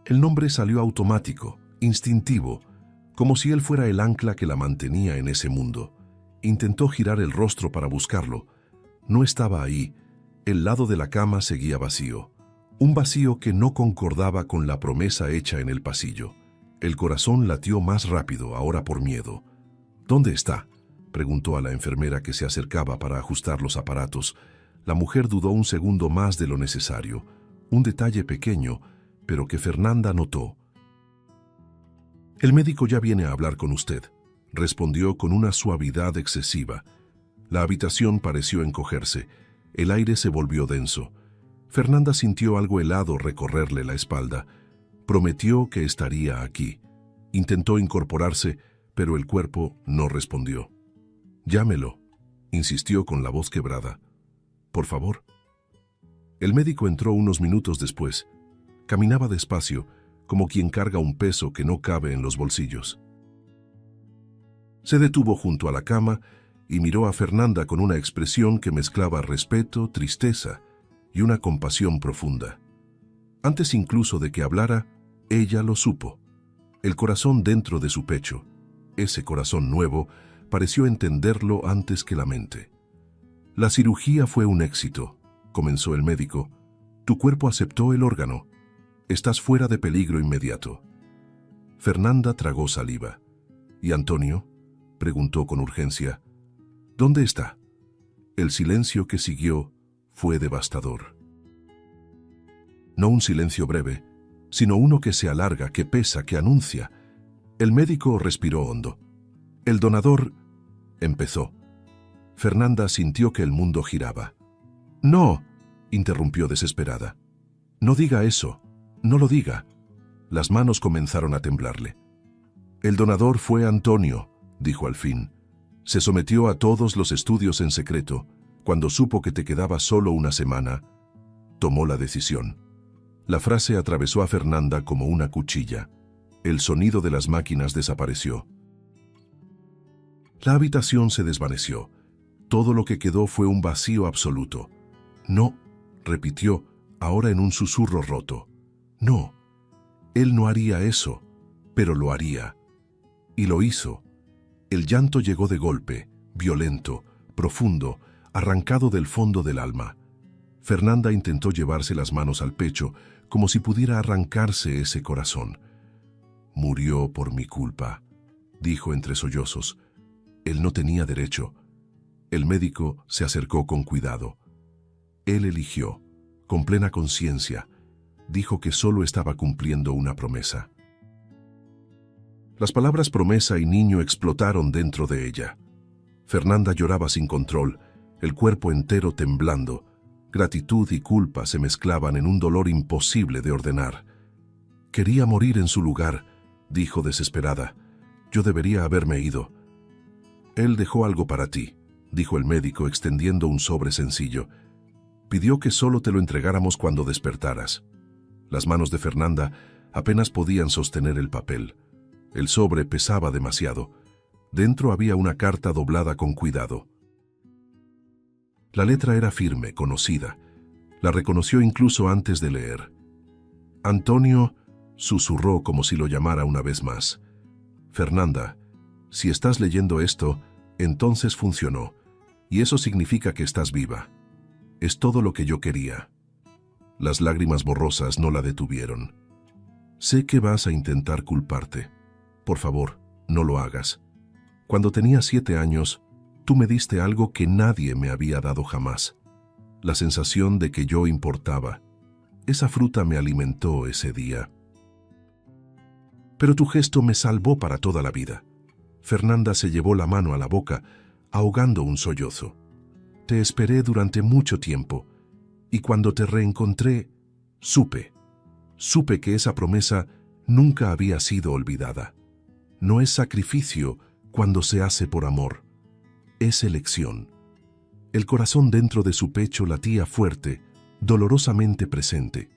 El nombre salió automático, instintivo, como si él fuera el ancla que la mantenía en ese mundo. Intentó girar el rostro para buscarlo. No estaba ahí. El lado de la cama seguía vacío. Un vacío que no concordaba con la promesa hecha en el pasillo. El corazón latió más rápido, ahora por miedo. «¿Dónde está?», preguntó a la enfermera que se acercaba para ajustar los aparatos. La mujer dudó un segundo más de lo necesario. Un detalle pequeño, pero que Fernanda notó. «El médico ya viene a hablar con usted», respondió con una suavidad excesiva. La habitación pareció encogerse. El aire se volvió denso. Fernanda sintió algo helado recorrerle la espalda. Prometió que estaría aquí. Intentó incorporarse, pero el cuerpo no respondió. «Llámelo», insistió con la voz quebrada. «Por favor». El médico entró unos minutos después. Caminaba despacio, como quien carga un peso que no cabe en los bolsillos. Se detuvo junto a la cama y miró a Fernanda con una expresión que mezclaba respeto, tristeza y una compasión profunda. Antes incluso de que hablara, ella lo supo. El corazón dentro de su pecho, ese corazón nuevo, pareció entenderlo antes que la mente. «La cirugía fue un éxito», comenzó el médico. «Tu cuerpo aceptó el órgano. Estás fuera de peligro inmediato». Fernanda tragó saliva. «¿Y Antonio?», preguntó con urgencia. «¿Dónde está?». El silencio que siguió fue devastador. No un silencio breve, sino uno que se alarga, que pesa, que anuncia. El médico respiró hondo. «El donador», empezó. Fernanda sintió que el mundo giraba. «No», interrumpió desesperada. «No diga eso, no lo diga». Las manos comenzaron a temblarle. «El donador fue Antonio», dijo al fin. «Se sometió a todos los estudios en secreto. Cuando supo que te quedaba solo una semana, tomó la decisión». La frase atravesó a Fernanda como una cuchilla. El sonido de las máquinas desapareció. La habitación se desvaneció. Todo lo que quedó fue un vacío absoluto. «No», repitió, ahora en un susurro roto. «No, él no haría eso, pero lo haría». Y lo hizo. El llanto llegó de golpe, violento, profundo, arrancado del fondo del alma. Fernanda intentó llevarse las manos al pecho, como si pudiera arrancarse ese corazón. «Murió por mi culpa», dijo entre sollozos. Él no tenía derecho. El médico se acercó con cuidado. Él eligió, con plena conciencia. Dijo que solo estaba cumpliendo una promesa. Las palabras promesa y niño explotaron dentro de ella. Fernanda lloraba sin control, el cuerpo entero temblando. Gratitud y culpa se mezclaban en un dolor imposible de ordenar. «Quería morir en su lugar», dijo desesperada. «Yo debería haberme ido». «Él dejó algo para ti», dijo el médico extendiendo un sobre sencillo. «Pidió que solo te lo entregáramos cuando despertaras». Las manos de Fernanda apenas podían sostener el papel. El sobre pesaba demasiado. Dentro había una carta doblada con cuidado. La letra era firme, conocida. La reconoció incluso antes de leer. Antonio susurró como si lo llamara una vez más. «Fernanda, si estás leyendo esto, entonces funcionó, y eso significa que estás viva. Es todo lo que yo quería». Las lágrimas borrosas no la detuvieron. «Sé que vas a intentar culparte. Por favor, no lo hagas. Cuando tenía 7 años, tú me diste algo que nadie me había dado jamás. La sensación de que yo importaba. Esa fruta me alimentó ese día. Pero tu gesto me salvó para toda la vida». Fernanda se llevó la mano a la boca, ahogando un sollozo. «Te esperé durante mucho tiempo, y cuando te reencontré, supe que esa promesa nunca había sido olvidada. No es sacrificio cuando se hace por amor. Es elección». El corazón dentro de su pecho latía fuerte, dolorosamente presente.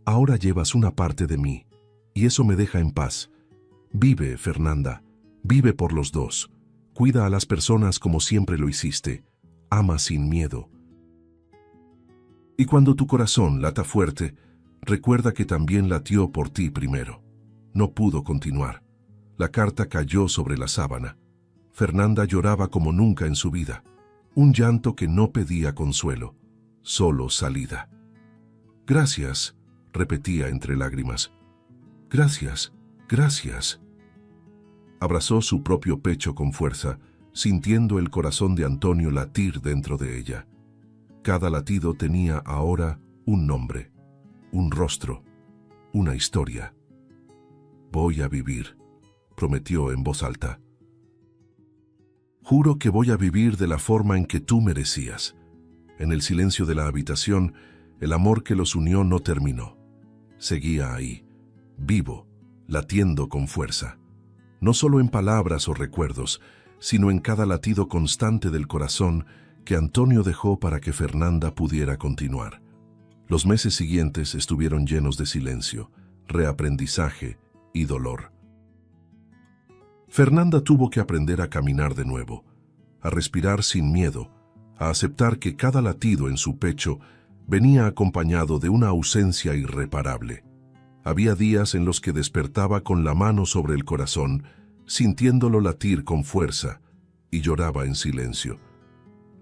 «Ahora llevas una parte de mí, y eso me deja en paz. Vive, Fernanda, vive por los dos. Cuida a las personas como siempre lo hiciste. Ama sin miedo. Y cuando tu corazón lata fuerte, recuerda que también latió por ti primero». No pudo continuar. La carta cayó sobre la sábana. Fernanda lloraba como nunca en su vida. Un llanto que no pedía consuelo, solo salida. «Gracias», repetía entre lágrimas. «Gracias, gracias». Abrazó su propio pecho con fuerza, sintiendo el corazón de Antonio latir dentro de ella. Cada latido tenía ahora un nombre, un rostro, una historia. «Voy a vivir», prometió en voz alta. «Juro que voy a vivir de la forma en que tú merecías». En el silencio de la habitación, el amor que los unió no terminó. Seguía ahí, vivo, latiendo con fuerza. No solo en palabras o recuerdos, sino en cada latido constante del corazón que Antonio dejó para que Fernanda pudiera continuar. Los meses siguientes estuvieron llenos de silencio, reaprendizaje y dolor. Fernanda tuvo que aprender a caminar de nuevo, a respirar sin miedo, a aceptar que cada latido en su pecho venía acompañado de una ausencia irreparable. Había días en los que despertaba con la mano sobre el corazón, sintiéndolo latir con fuerza, y lloraba en silencio.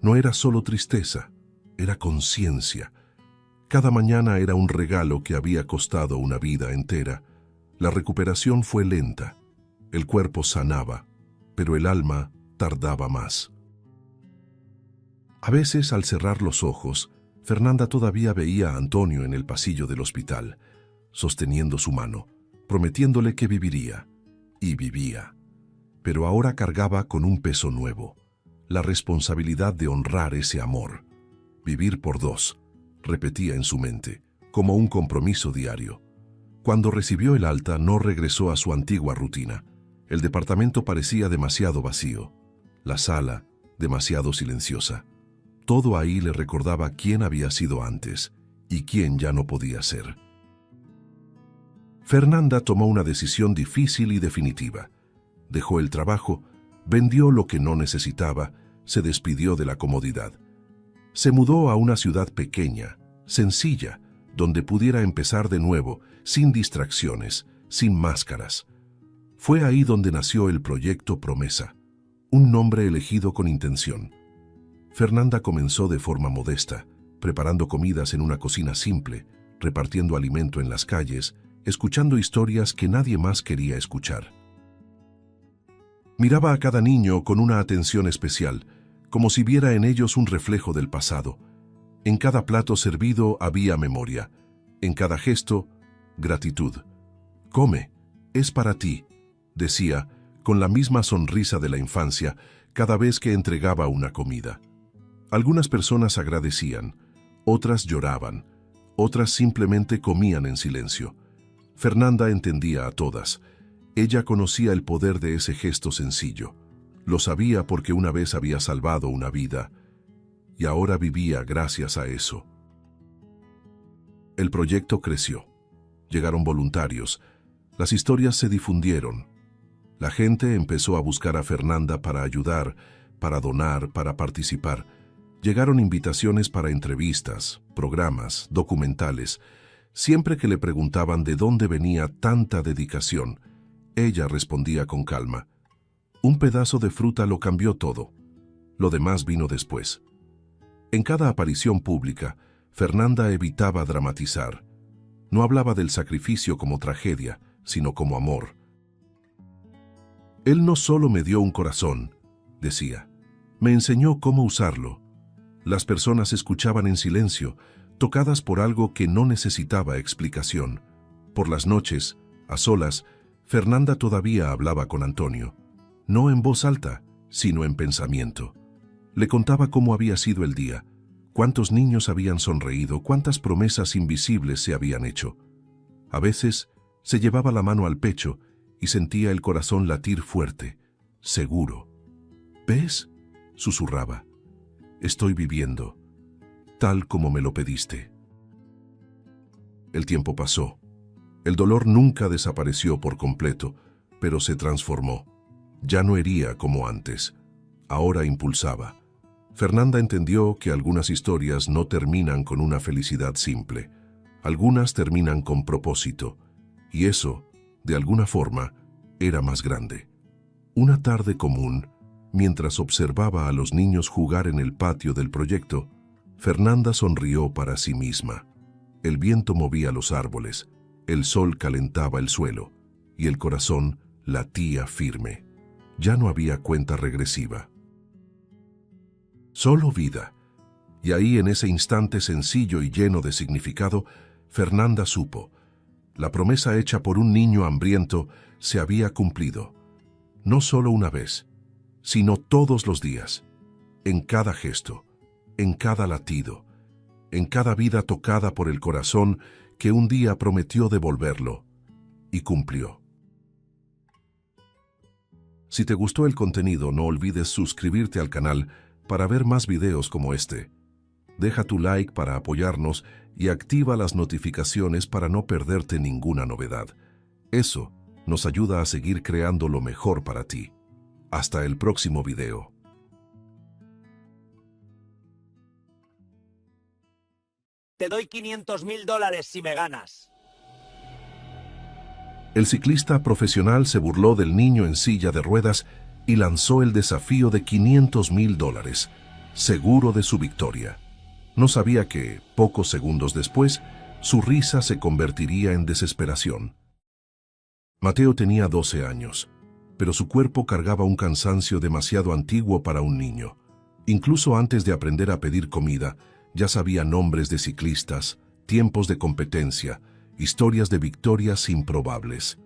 No era solo tristeza, era conciencia. Cada mañana era un regalo que había costado una vida entera. La recuperación fue lenta. El cuerpo sanaba, pero el alma tardaba más. A veces, al cerrar los ojos, Fernanda todavía veía a Antonio en el pasillo del hospital, sosteniendo su mano, prometiéndole que viviría. Y vivía. Pero ahora cargaba con un peso nuevo, la responsabilidad de honrar ese amor. Vivir por dos, repetía en su mente, como un compromiso diario. Cuando recibió el alta, no regresó a su antigua rutina. El departamento parecía demasiado vacío, la sala demasiado silenciosa. Todo ahí le recordaba quién había sido antes y quién ya no podía ser. Fernanda tomó una decisión difícil y definitiva. Dejó el trabajo, vendió lo que no necesitaba, se despidió de la comodidad. Se mudó a una ciudad pequeña, sencilla, donde pudiera empezar de nuevo, sin distracciones, sin máscaras. Fue ahí donde nació el Proyecto Promesa, un nombre elegido con intención. Fernanda comenzó de forma modesta, preparando comidas en una cocina simple, repartiendo alimento en las calles, escuchando historias que nadie más quería escuchar. Miraba a cada niño con una atención especial, como si viera en ellos un reflejo del pasado. En cada plato servido había memoria, en cada gesto, gratitud. «Come, es para ti», decía, con la misma sonrisa de la infancia, cada vez que entregaba una comida. Algunas personas agradecían, otras lloraban, otras simplemente comían en silencio. Fernanda entendía a todas. Ella conocía el poder de ese gesto sencillo. Lo sabía porque una vez había salvado una vida, y ahora vivía gracias a eso. El proyecto creció. Llegaron voluntarios. Las historias se difundieron. La gente empezó a buscar a Fernanda para ayudar, para donar, para participar. Llegaron invitaciones para entrevistas, programas, documentales. Siempre que le preguntaban de dónde venía tanta dedicación, ella respondía con calma. Un pedazo de fruta lo cambió todo. Lo demás vino después. En cada aparición pública, Fernanda evitaba dramatizar. No hablaba del sacrificio como tragedia, sino como amor. Él no solo me dio un corazón, decía, me enseñó cómo usarlo. Las personas escuchaban en silencio, tocadas por algo que no necesitaba explicación. Por las noches, a solas, Fernanda todavía hablaba con Antonio. No en voz alta, sino en pensamiento. Le contaba cómo había sido el día, cuántos niños habían sonreído, cuántas promesas invisibles se habían hecho. A veces, se llevaba la mano al pecho y sentía el corazón latir fuerte, seguro. «¿Ves?», susurraba. «Estoy viviendo, tal como me lo pediste». El tiempo pasó. El dolor nunca desapareció por completo, pero se transformó. Ya no hería como antes. Ahora impulsaba. Fernanda entendió que algunas historias no terminan con una felicidad simple. Algunas terminan con propósito. Y eso, de alguna forma, era más grande. Una tarde común, mientras observaba a los niños jugar en el patio del proyecto, Fernanda sonrió para sí misma. El viento movía los árboles, el sol calentaba el suelo, y el corazón latía firme. Ya no había cuenta regresiva. Solo vida. Y ahí, en ese instante sencillo y lleno de significado, Fernanda supo. La promesa hecha por un niño hambriento se había cumplido. No solo una vez, sino todos los días, en cada gesto, en cada latido, en cada vida tocada por el corazón que un día prometió devolverlo y cumplió. Si te gustó el contenido, no olvides suscribirte al canal para ver más videos como este. Deja tu like para apoyarnos y activa las notificaciones para no perderte ninguna novedad. Eso nos ayuda a seguir creando lo mejor para ti. Hasta el próximo video. Te doy $500.000 si me ganas. El ciclista profesional se burló del niño en silla de ruedas y lanzó el desafío de $500.000, seguro de su victoria. No sabía que, pocos segundos después, su risa se convertiría en desesperación. Mateo tenía 12 años, pero su cuerpo cargaba un cansancio demasiado antiguo para un niño. Incluso antes de aprender a pedir comida, ya sabía nombres de ciclistas, tiempos de competencia, historias de victorias improbables.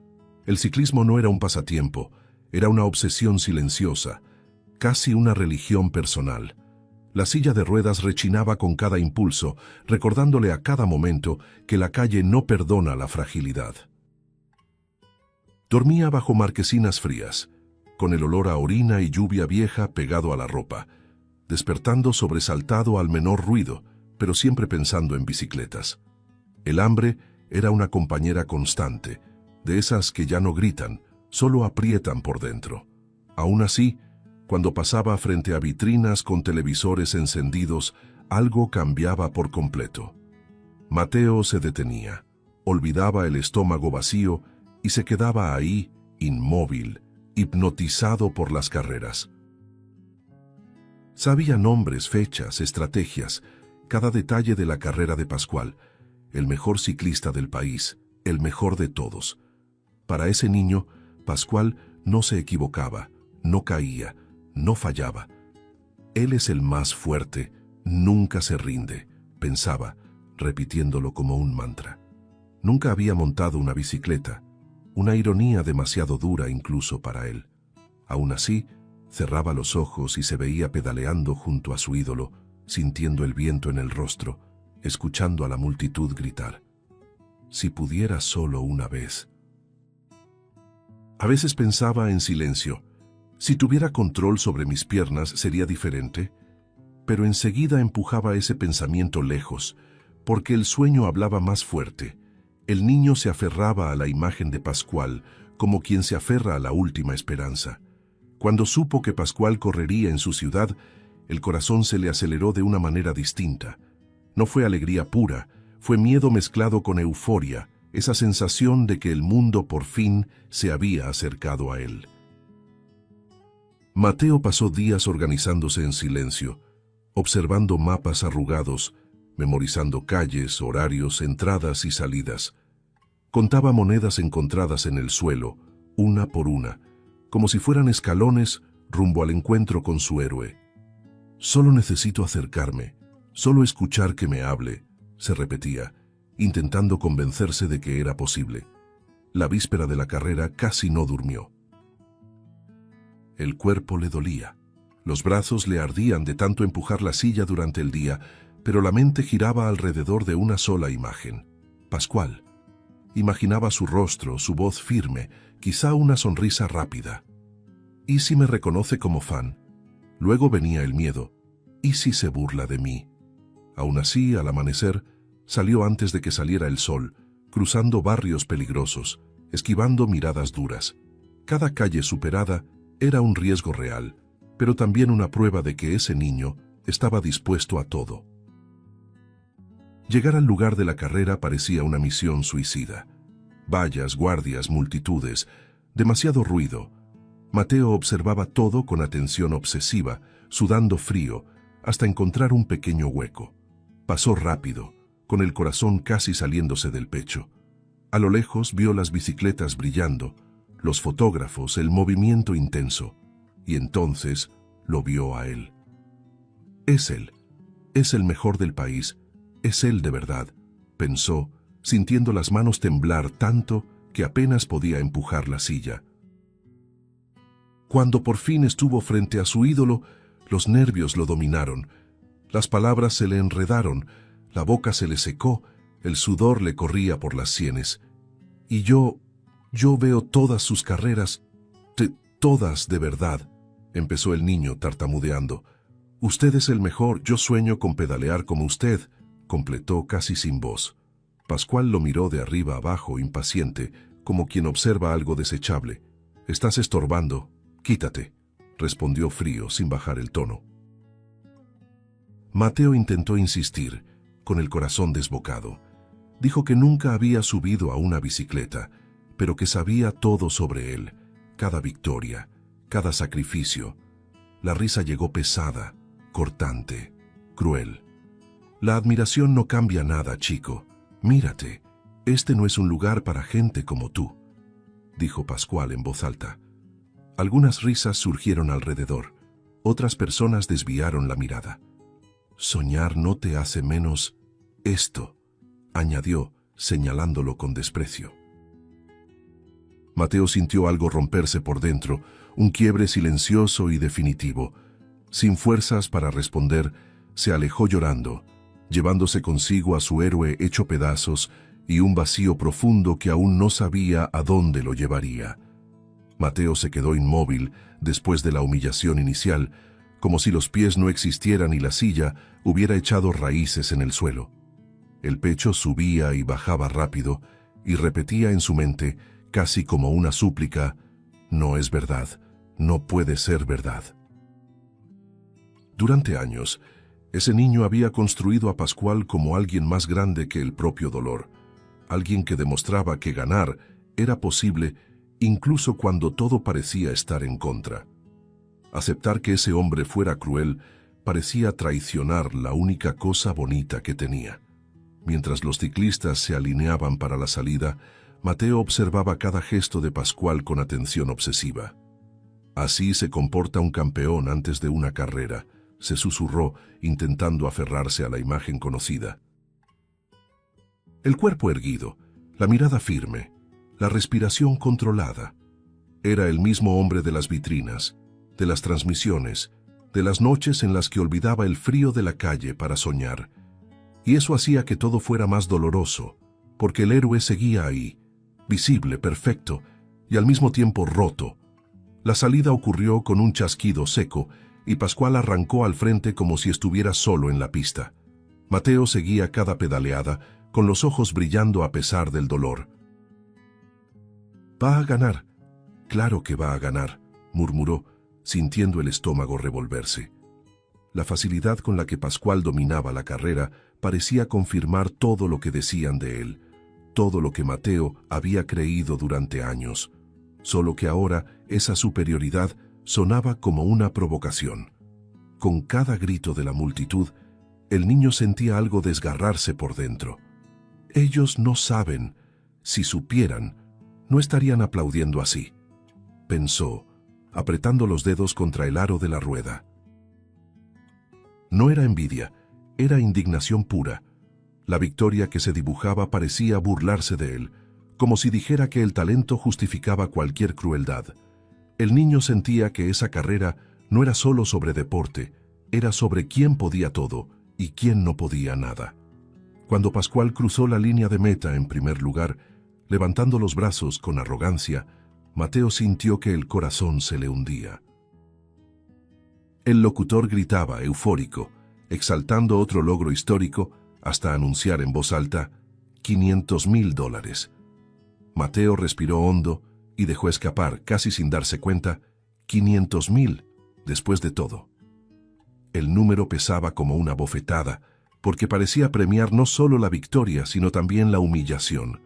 El ciclismo no era un pasatiempo, era una obsesión silenciosa, casi una religión personal. La silla de ruedas rechinaba con cada impulso, recordándole a cada momento que la calle no perdona la fragilidad. Dormía bajo marquesinas frías, con el olor a orina y lluvia vieja pegado a la ropa, despertando sobresaltado al menor ruido, pero siempre pensando en bicicletas. El hambre era una compañera constante, de esas que ya no gritan, solo aprietan por dentro. Aún así, cuando pasaba frente a vitrinas con televisores encendidos, algo cambiaba por completo. Mateo se detenía, olvidaba el estómago vacío y se quedaba ahí, inmóvil, hipnotizado por las carreras. Sabía nombres, fechas, estrategias, cada detalle de la carrera de Pascual, el mejor ciclista del país, el mejor de todos. Para ese niño, Pascual no se equivocaba, no caía, no fallaba. Él es el más fuerte, nunca se rinde, pensaba, repitiéndolo como un mantra. Nunca había montado una bicicleta, una ironía demasiado dura incluso para él. Aún así, cerraba los ojos y se veía pedaleando junto a su ídolo, sintiendo el viento en el rostro, escuchando a la multitud gritar. Si pudiera solo una vez. A veces pensaba en silencio, si tuviera control sobre mis piernas sería diferente, pero enseguida empujaba ese pensamiento lejos, porque el sueño hablaba más fuerte. El niño se aferraba a la imagen de Pascual, como quien se aferra a la última esperanza. Cuando supo que Pascual correría en su ciudad, el corazón se le aceleró de una manera distinta. No fue alegría pura, fue miedo mezclado con euforia, esa sensación de que el mundo por fin se había acercado a él. Mateo pasó días organizándose en silencio, observando mapas arrugados, memorizando calles, horarios, entradas y salidas. Contaba monedas encontradas en el suelo, una por una, como si fueran escalones rumbo al encuentro con su héroe. Solo necesito acercarme, solo escuchar que me hable, se repetía, intentando convencerse de que era posible. La víspera de la carrera casi no durmió. El cuerpo le dolía. Los brazos le ardían de tanto empujar la silla durante el día, pero la mente giraba alrededor de una sola imagen. Pascual. Imaginaba su rostro, su voz firme, quizá una sonrisa rápida. ¿Y si me reconoce como fan? Luego venía el miedo. ¿Y si se burla de mí? Aún así, al amanecer, salió antes de que saliera el sol, cruzando barrios peligrosos, esquivando miradas duras. Cada calle superada era un riesgo real, pero también una prueba de que ese niño estaba dispuesto a todo. Llegar al lugar de la carrera parecía una misión suicida. Vallas, guardias, multitudes, demasiado ruido. Mateo observaba todo con atención obsesiva, sudando frío, hasta encontrar un pequeño hueco. Pasó rápido, con el corazón casi saliéndose del pecho. A lo lejos vio las bicicletas brillando, los fotógrafos, el movimiento intenso, y entonces lo vio a él. Es él, es el mejor del país, es él de verdad, pensó, sintiendo las manos temblar tanto que apenas podía empujar la silla. Cuando por fin estuvo frente a su ídolo, los nervios lo dominaron, las palabras se le enredaron, la boca se le secó, el sudor le corría por las sienes. Y yo veo todas sus carreras, todas de verdad, empezó el niño tartamudeando. Usted es el mejor, yo sueño con pedalear como usted, completó casi sin voz. Pascual lo miró de arriba abajo, impaciente, como quien observa algo desechable. Estás estorbando, quítate, respondió frío, sin bajar el tono. Mateo intentó insistir, con el corazón desbocado. Dijo que nunca había subido a una bicicleta, pero que sabía todo sobre él, cada victoria, cada sacrificio. La risa llegó pesada, cortante, cruel. La admiración no cambia nada, chico. Mírate, este no es un lugar para gente como tú, dijo Pascual en voz alta. Algunas risas surgieron alrededor, otras personas desviaron la mirada. Soñar no te hace menos esto, añadió, señalándolo con desprecio. Mateo sintió algo romperse por dentro, un quiebre silencioso y definitivo. Sin fuerzas para responder, se alejó llorando, llevándose consigo a su héroe hecho pedazos y un vacío profundo que aún no sabía a dónde lo llevaría. Mateo se quedó inmóvil después de la humillación inicial, como si los pies no existieran y la silla hubiera echado raíces en el suelo. El pecho subía y bajaba rápido y repetía en su mente, casi como una súplica, no es verdad, no puede ser verdad. Durante años, ese niño había construido a Pascual como alguien más grande que el propio dolor, alguien que demostraba que ganar era posible incluso cuando todo parecía estar en contra. Aceptar que ese hombre fuera cruel parecía traicionar la única cosa bonita que tenía. Mientras los ciclistas se alineaban para la salida, Mateo observaba cada gesto de Pascual con atención obsesiva. Así se comporta un campeón antes de una carrera, se susurró, intentando aferrarse a la imagen conocida. El cuerpo erguido, la mirada firme, la respiración controlada. Era el mismo hombre de las vitrinas, de las transmisiones, de las noches en las que olvidaba el frío de la calle para soñar. Y eso hacía que todo fuera más doloroso, porque el héroe seguía ahí, visible, perfecto, y al mismo tiempo roto. La salida ocurrió con un chasquido seco, y Pascual arrancó al frente como si estuviera solo en la pista. Mateo seguía cada pedaleada, con los ojos brillando a pesar del dolor. «Va a ganar. Claro que va a ganar», murmuró, sintiendo el estómago revolverse. La facilidad con la que Pascual dominaba la carrera parecía confirmar todo lo que decían de él, todo lo que Mateo había creído durante años, solo que ahora esa superioridad sonaba como una provocación. Con cada grito de la multitud, el niño sentía algo desgarrarse por dentro. Ellos no saben, si supieran, no estarían aplaudiendo así, pensó, apretando los dedos contra el aro de la rueda. No era envidia, era indignación pura. La victoria que se dibujaba parecía burlarse de él, como si dijera que el talento justificaba cualquier crueldad. El niño sentía que esa carrera no era solo sobre deporte, era sobre quién podía todo y quién no podía nada. Cuando Pascual cruzó la línea de meta en primer lugar, levantando los brazos con arrogancia, Mateo sintió que el corazón se le hundía. El locutor gritaba, eufórico, exaltando otro logro histórico, hasta anunciar en voz alta, $500,000. Mateo respiró hondo y dejó escapar, casi sin darse cuenta, 500,000, después de todo. El número pesaba como una bofetada, porque parecía premiar no solo la victoria, sino también la humillación.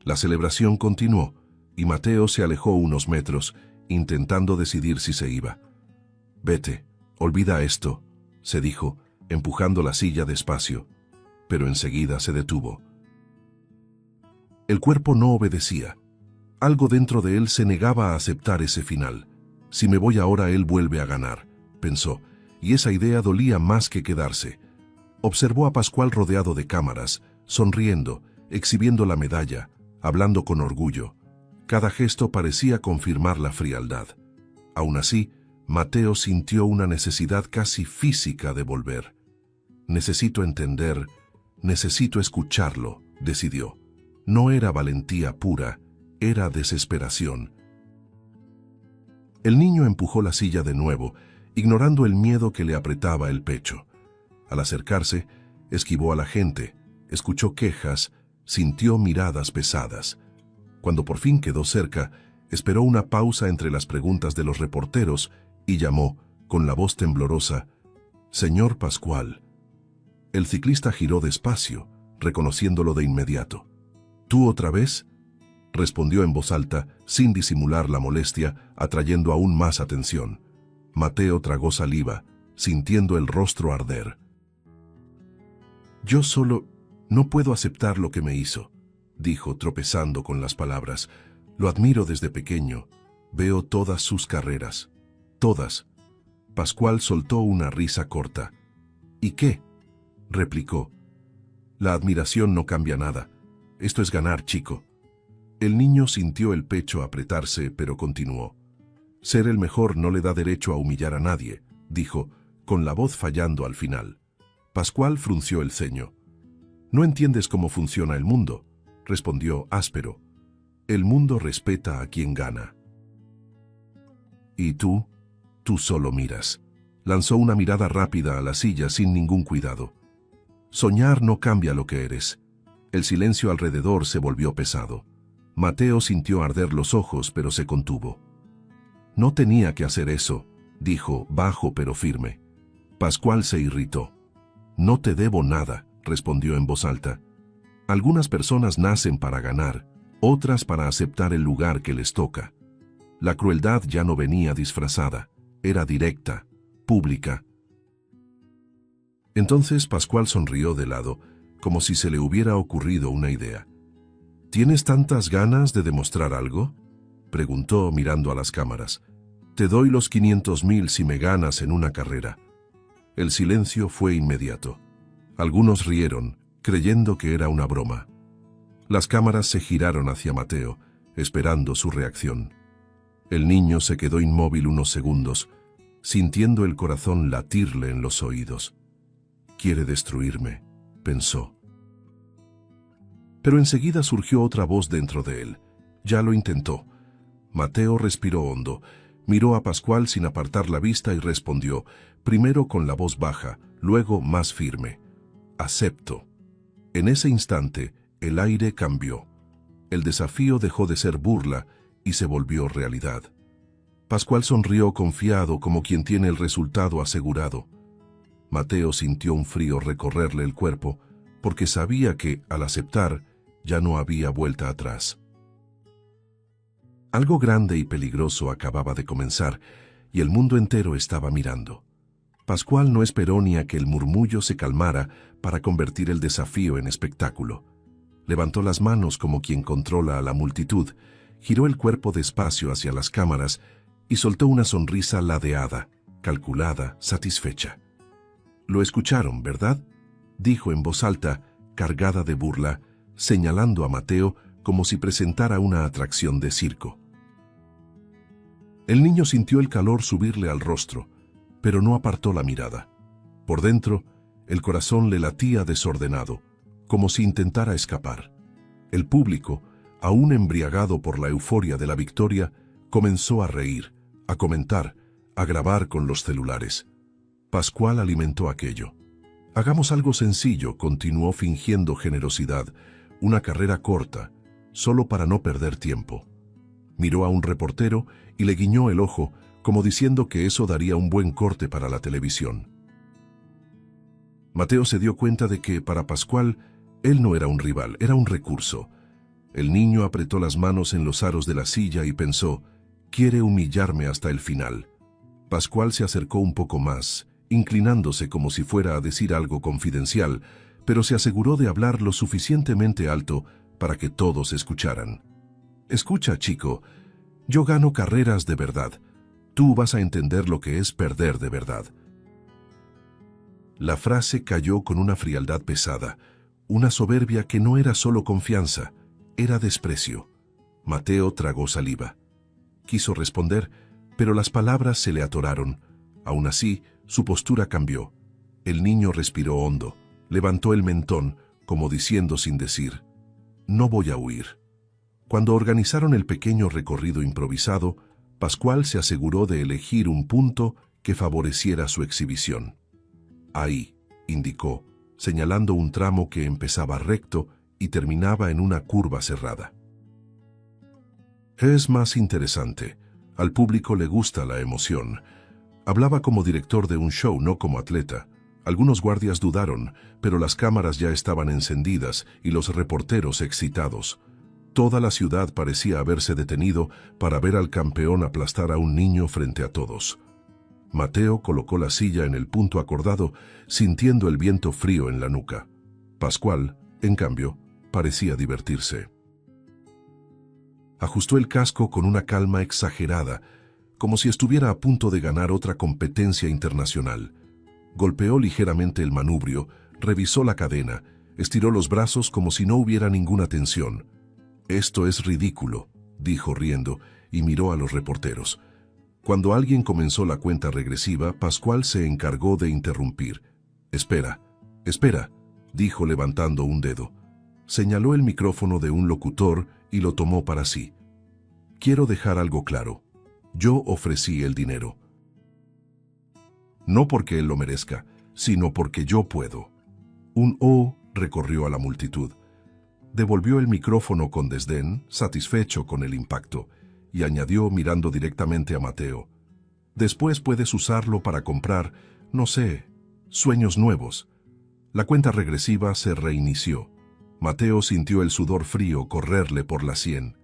La celebración continuó, y Mateo se alejó unos metros, intentando decidir si se iba. «Vete, olvida esto», se dijo, empujando la silla despacio, pero enseguida se detuvo. El cuerpo no obedecía. Algo dentro de él se negaba a aceptar ese final. «Si me voy ahora, él vuelve a ganar», pensó, y esa idea dolía más que quedarse. Observó a Pascual rodeado de cámaras, sonriendo, exhibiendo la medalla, hablando con orgullo. Cada gesto parecía confirmar la frialdad. Aún así, Mateo sintió una necesidad casi física de volver. «Necesito entender, necesito escucharlo», decidió. No era valentía pura, era desesperación. El niño empujó la silla de nuevo, ignorando el miedo que le apretaba el pecho. Al acercarse, esquivó a la gente, escuchó quejas, sintió miradas pesadas. Cuando por fin quedó cerca, esperó una pausa entre las preguntas de los reporteros y llamó, con la voz temblorosa, «Señor Pascual». El ciclista giró despacio, reconociéndolo de inmediato. «¿Tú otra vez?», respondió en voz alta, sin disimular la molestia, atrayendo aún más atención. Mateo tragó saliva, sintiendo el rostro arder. «Yo solo no puedo aceptar lo que me hizo», dijo, tropezando con las palabras. «Lo admiro desde pequeño. Veo todas sus carreras. Todas». Pascual soltó una risa corta. «¿Y qué?», replicó. «La admiración no cambia nada. Esto es ganar, chico». El niño sintió el pecho apretarse, pero continuó. «Ser el mejor no le da derecho a humillar a nadie», dijo, con la voz fallando al final. Pascual frunció el ceño. «No entiendes cómo funciona el mundo», respondió áspero. «El mundo respeta a quien gana». «¿Y tú? Tú solo miras». Lanzó una mirada rápida a la silla sin ningún cuidado. «Soñar no cambia lo que eres». El silencio alrededor se volvió pesado. Mateo sintió arder los ojos, pero se contuvo. «No tenía que hacer eso», dijo, bajo pero firme. Pascual se irritó. «No te debo nada», respondió en voz alta. «Algunas personas nacen para ganar, otras para aceptar el lugar que les toca. La crueldad ya no venía disfrazada, era directa, pública. Entonces Pascual sonrió de lado, como si se le hubiera ocurrido una idea. ¿Tienes tantas ganas de demostrar algo?, preguntó mirando a las cámaras. Te doy los 500.000 si me ganas en una carrera. El silencio fue inmediato. Algunos rieron, creyendo que era una broma. Las cámaras se giraron hacia Mateo, esperando su reacción. El niño se quedó inmóvil unos segundos, sintiendo el corazón latirle en los oídos. Quiere destruirme, pensó. Pero enseguida surgió otra voz dentro de él. Ya lo intentó. Mateo respiró hondo, miró a Pascual sin apartar la vista y respondió, primero con la voz baja, luego más firme. Acepto. En ese instante, el aire cambió. El desafío dejó de ser burla y se volvió realidad. Pascual sonrió confiado como quien tiene el resultado asegurado. Mateo sintió un frío recorrerle el cuerpo porque sabía que, al aceptar, ya no había vuelta atrás. Algo grande y peligroso acababa de comenzar y el mundo entero estaba mirando. Pascual no esperó ni a que el murmullo se calmara para convertir el desafío en espectáculo. Levantó las manos como quien controla a la multitud, giró el cuerpo despacio hacia las cámaras y soltó una sonrisa ladeada, calculada, satisfecha. «Lo escucharon, ¿verdad?», dijo en voz alta, cargada de burla, señalando a Mateo como si presentara una atracción de circo. El niño sintió el calor subirle al rostro, pero no apartó la mirada. Por dentro, el corazón le latía desordenado, como si intentara escapar. El público, aún embriagado por la euforia de la victoria, comenzó a reír, a comentar, a grabar con los celulares. Pascual alimentó aquello. «Hagamos algo sencillo», continuó fingiendo generosidad, «una carrera corta, solo para no perder tiempo». Miró a un reportero y le guiñó el ojo, como diciendo que eso daría un buen corte para la televisión. Mateo se dio cuenta de que, para Pascual, él no era un rival, era un recurso. El niño apretó las manos en los aros de la silla y pensó, «Quiere humillarme hasta el final». Pascual se acercó un poco más, inclinándose como si fuera a decir algo confidencial, pero se aseguró de hablar lo suficientemente alto para que todos escucharan. «Escucha, chico, yo gano carreras de verdad. Tú vas a entender lo que es perder de verdad». La frase cayó con una frialdad pesada, una soberbia que no era solo confianza, era desprecio. Mateo tragó saliva. Quiso responder, pero las palabras se le atoraron. Aún así, su postura cambió. El niño respiró hondo, levantó el mentón, como diciendo sin decir, «No voy a huir». Cuando organizaron el pequeño recorrido improvisado, Pascual se aseguró de elegir un punto que favoreciera su exhibición. «Ahí», indicó, señalando un tramo que empezaba recto y terminaba en una curva cerrada. «Es más interesante. Al público le gusta la emoción». Hablaba como director de un show, no como atleta. Algunos guardias dudaron, pero las cámaras ya estaban encendidas y los reporteros excitados. Toda la ciudad parecía haberse detenido para ver al campeón aplastar a un niño frente a todos. Mateo colocó la silla en el punto acordado, sintiendo el viento frío en la nuca. Pascual, en cambio, parecía divertirse. Ajustó el casco con una calma exagerada, como si estuviera a punto de ganar otra competencia internacional. Golpeó ligeramente el manubrio, revisó la cadena, estiró los brazos como si no hubiera ninguna tensión. «Esto es ridículo», dijo riendo, y miró a los reporteros. Cuando alguien comenzó la cuenta regresiva, Pascual se encargó de interrumpir. «Espera, espera», dijo levantando un dedo. Señaló el micrófono de un locutor y lo tomó para sí. «Quiero dejar algo claro. Yo ofrecí el dinero. No porque él lo merezca, sino porque yo puedo». Un «oh» recorrió a la multitud. Devolvió el micrófono con desdén, satisfecho con el impacto, y añadió mirando directamente a Mateo, «Después puedes usarlo para comprar, no sé, sueños nuevos». La cuenta regresiva se reinició. Mateo sintió el sudor frío correrle por la sien.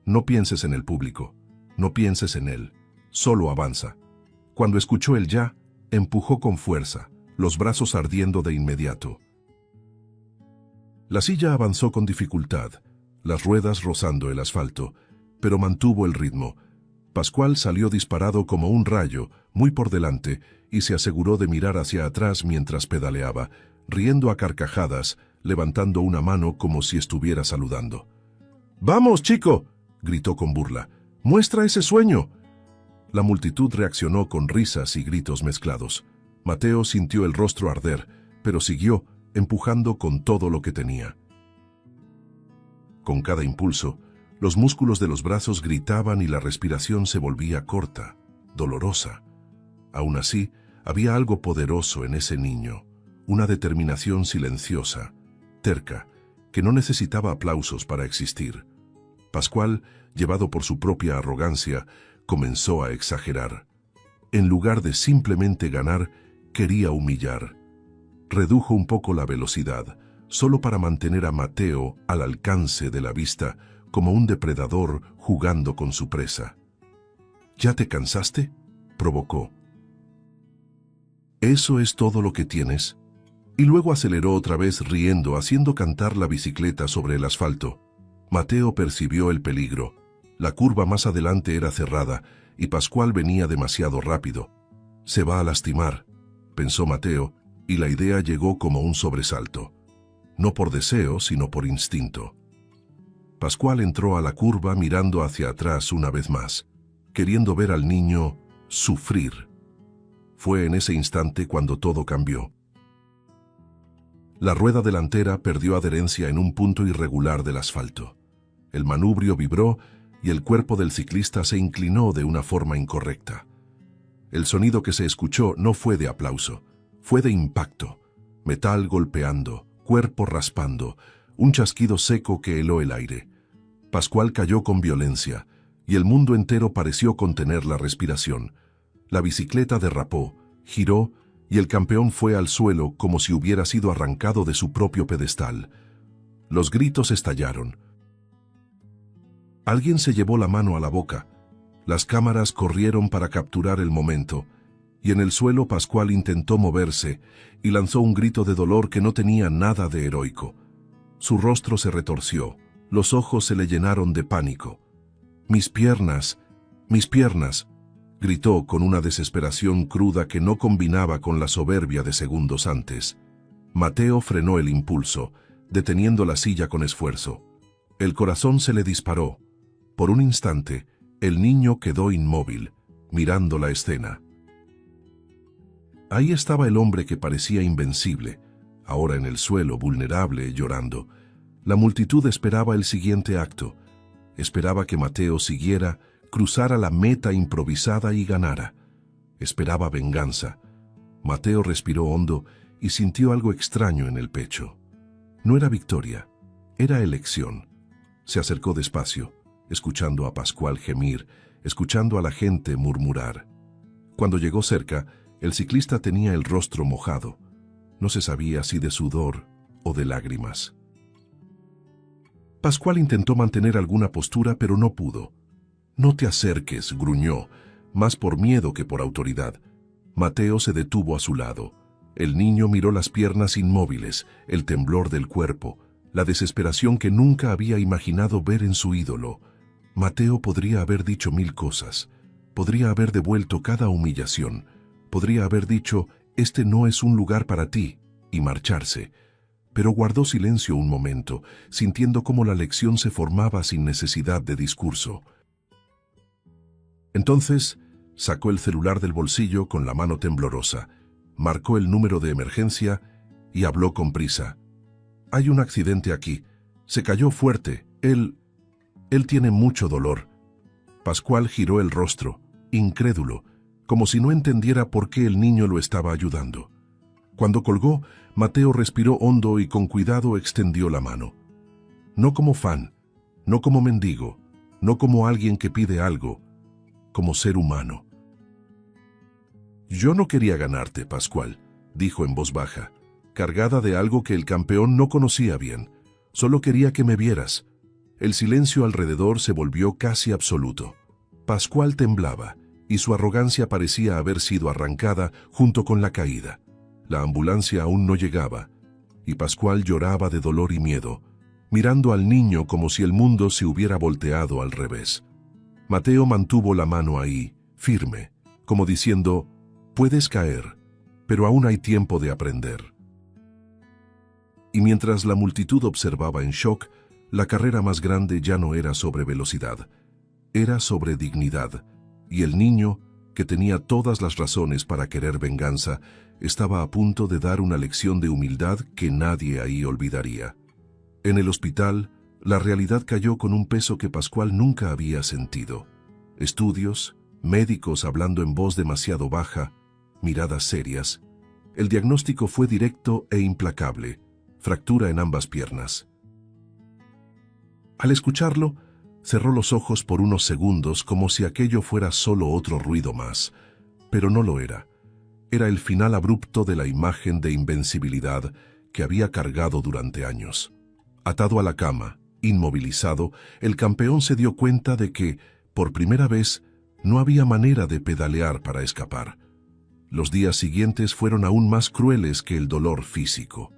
No pienses en el público, no pienses en él, solo avanza. Cuando escuchó el ya, empujó con fuerza, los brazos ardiendo de inmediato. La silla avanzó con dificultad, las ruedas rozando el asfalto, pero mantuvo el ritmo. Pascual salió disparado como un rayo, muy por delante, y se aseguró de mirar hacia atrás mientras pedaleaba, riendo a carcajadas, levantando una mano como si estuviera saludando. «¡Vamos, chico!», gritó con burla. «¡Muestra ese sueño!». La multitud reaccionó con risas y gritos mezclados. Mateo sintió el rostro arder, pero siguió, empujando con todo lo que tenía. Con cada impulso, los músculos de los brazos gritaban y la respiración se volvía corta, dolorosa. Aún así, había algo poderoso en ese niño, una determinación silenciosa, terca, que no necesitaba aplausos para existir. Pascual, llevado por su propia arrogancia, comenzó a exagerar. En lugar de simplemente ganar, quería humillar. Redujo un poco la velocidad, solo para mantener a Mateo al alcance de la vista, como un depredador jugando con su presa. «¿Ya te cansaste?», provocó. «¿Eso es todo lo que tienes?». Y luego aceleró otra vez riendo, haciendo cantar la bicicleta sobre el asfalto. Mateo percibió el peligro. La curva más adelante era cerrada y Pascual venía demasiado rápido. «Se va a lastimar», pensó Mateo, y la idea llegó como un sobresalto. No por deseo, sino por instinto. Pascual entró a la curva mirando hacia atrás una vez más, queriendo ver al niño sufrir. Fue en ese instante cuando todo cambió. La rueda delantera perdió adherencia en un punto irregular del asfalto. El manubrio vibró y el cuerpo del ciclista se inclinó de una forma incorrecta. El sonido que se escuchó no fue de aplauso, fue de impacto. Metal golpeando, cuerpo raspando, un chasquido seco que heló el aire. Pascual cayó con violencia, y el mundo entero pareció contener la respiración. La bicicleta derrapó, giró, y el campeón fue al suelo como si hubiera sido arrancado de su propio pedestal. Los gritos estallaron. Alguien se llevó la mano a la boca. Las cámaras corrieron para capturar el momento, y en el suelo Pascual intentó moverse y lanzó un grito de dolor que no tenía nada de heroico. Su rostro se retorció, los ojos se le llenaron de pánico. «¡Mis piernas! ¡Mis piernas!», gritó con una desesperación cruda que no combinaba con la soberbia de segundos antes. Mateo frenó el impulso, deteniendo la silla con esfuerzo. El corazón se le disparó. Por un instante, el niño quedó inmóvil, mirando la escena. Ahí estaba el hombre que parecía invencible, ahora en el suelo, vulnerable, llorando. La multitud esperaba el siguiente acto. Esperaba que Mateo siguiera, cruzara la meta improvisada y ganara. Esperaba venganza. Mateo respiró hondo y sintió algo extraño en el pecho. No era victoria, era elección. Se acercó despacio, escuchando a Pascual gemir, escuchando a la gente murmurar. Cuando llegó cerca, el ciclista tenía el rostro mojado. No se sabía si de sudor o de lágrimas. Pascual intentó mantener alguna postura, pero no pudo. «No te acerques», gruñó, más por miedo que por autoridad. Mateo se detuvo a su lado. El niño miró las piernas inmóviles, el temblor del cuerpo, la desesperación que nunca había imaginado ver en su ídolo. Mateo podría haber dicho 1000 cosas. Podría haber devuelto cada humillación. Podría haber dicho, «Este no es un lugar para ti», y marcharse. Pero guardó silencio un momento, sintiendo cómo la lección se formaba sin necesidad de discurso. Entonces, sacó el celular del bolsillo con la mano temblorosa, marcó el número de emergencia y habló con prisa. «Hay un accidente aquí. Se cayó fuerte. Él tiene mucho dolor». Pascual giró el rostro, incrédulo, como si no entendiera por qué el niño lo estaba ayudando. Cuando colgó, Mateo respiró hondo y con cuidado extendió la mano. No como fan, no como mendigo, no como alguien que pide algo, como ser humano. «Yo no quería ganarte, Pascual», dijo en voz baja, cargada de algo que el campeón no conocía bien, Solo quería que me vieras. El silencio alrededor se volvió casi absoluto. Pascual temblaba, y su arrogancia parecía haber sido arrancada junto con la caída. La ambulancia aún no llegaba, y Pascual lloraba de dolor y miedo, mirando al niño como si el mundo se hubiera volteado al revés. Mateo mantuvo la mano ahí, firme, como diciendo, «Puedes caer, pero aún hay tiempo de aprender». Y mientras la multitud observaba en shock, la carrera más grande ya no era sobre velocidad, era sobre dignidad, y el niño, que tenía todas las razones para querer venganza, estaba a punto de dar una lección de humildad que nadie ahí olvidaría. En el hospital, la realidad cayó con un peso que Pascual nunca había sentido. Estudios, médicos hablando en voz demasiado baja, miradas serias. El diagnóstico fue directo e implacable: fractura en ambas piernas. Al escucharlo, cerró los ojos por unos segundos como si aquello fuera solo otro ruido más, pero no lo era. Era el final abrupto de la imagen de invencibilidad que había cargado durante años. Atado a la cama, inmovilizado, el campeón se dio cuenta de que, por primera vez, no había manera de pedalear para escapar. Los días siguientes fueron aún más crueles que el dolor físico.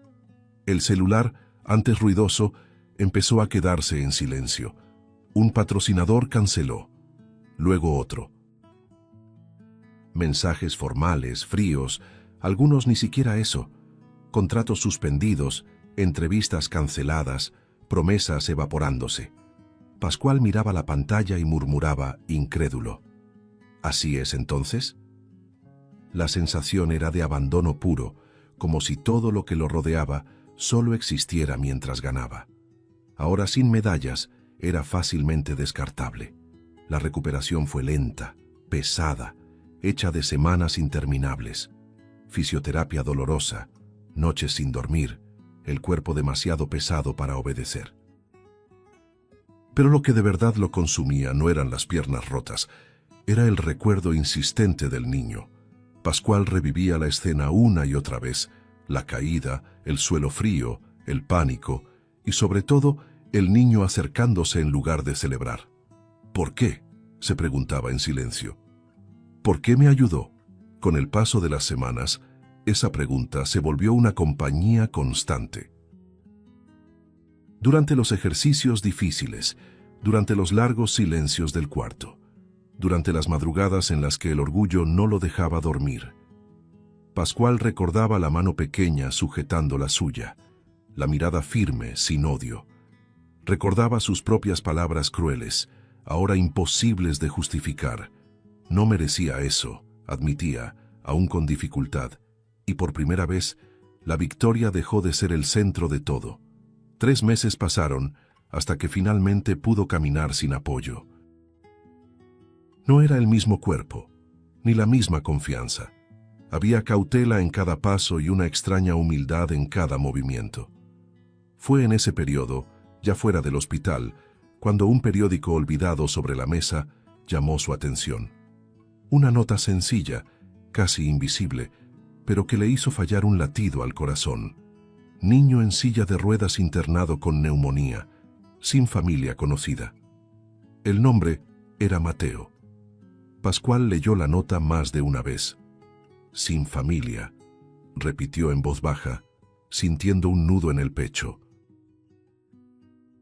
El celular, antes ruidoso, empezó a quedarse en silencio. Un patrocinador canceló, luego otro. Mensajes formales, fríos, algunos ni siquiera eso. Contratos suspendidos, entrevistas canceladas, promesas evaporándose. Pascual miraba la pantalla y murmuraba, incrédulo. ¿Así es entonces? La sensación era de abandono puro, como si todo lo que lo rodeaba solo existiera mientras ganaba. Ahora sin medallas, era fácilmente descartable. La recuperación fue lenta, pesada, hecha de semanas interminables. Fisioterapia dolorosa, noches sin dormir, el cuerpo demasiado pesado para obedecer. Pero lo que de verdad lo consumía no eran las piernas rotas, era el recuerdo insistente del niño. Pascual revivía la escena una y otra vez, la caída, el suelo frío, el pánico y sobre todo el niño acercándose en lugar de celebrar. ¿Por qué?, se preguntaba en silencio. ¿Por qué me ayudó? Con el paso de las semanas, esa pregunta se volvió una compañía constante. Durante los ejercicios difíciles, durante los largos silencios del cuarto, durante las madrugadas en las que el orgullo no lo dejaba dormir, Pascual recordaba la mano pequeña sujetando la suya, la mirada firme, sin odio. Recordaba sus propias palabras crueles, ahora imposibles de justificar. No merecía eso, admitía, aún con dificultad, y por primera vez, la victoria dejó de ser el centro de todo. 3 meses pasaron hasta que finalmente pudo caminar sin apoyo. No era el mismo cuerpo, ni la misma confianza. Había cautela en cada paso y una extraña humildad en cada movimiento. Fue en ese periodo, ya fuera del hospital, cuando un periódico olvidado sobre la mesa llamó su atención. Una nota sencilla, casi invisible, pero que le hizo fallar un latido al corazón. Niño en silla de ruedas internado con neumonía, sin familia conocida. El nombre era Mateo. Pascual leyó la nota más de una vez. Sin familia, repitió en voz baja, sintiendo un nudo en el pecho.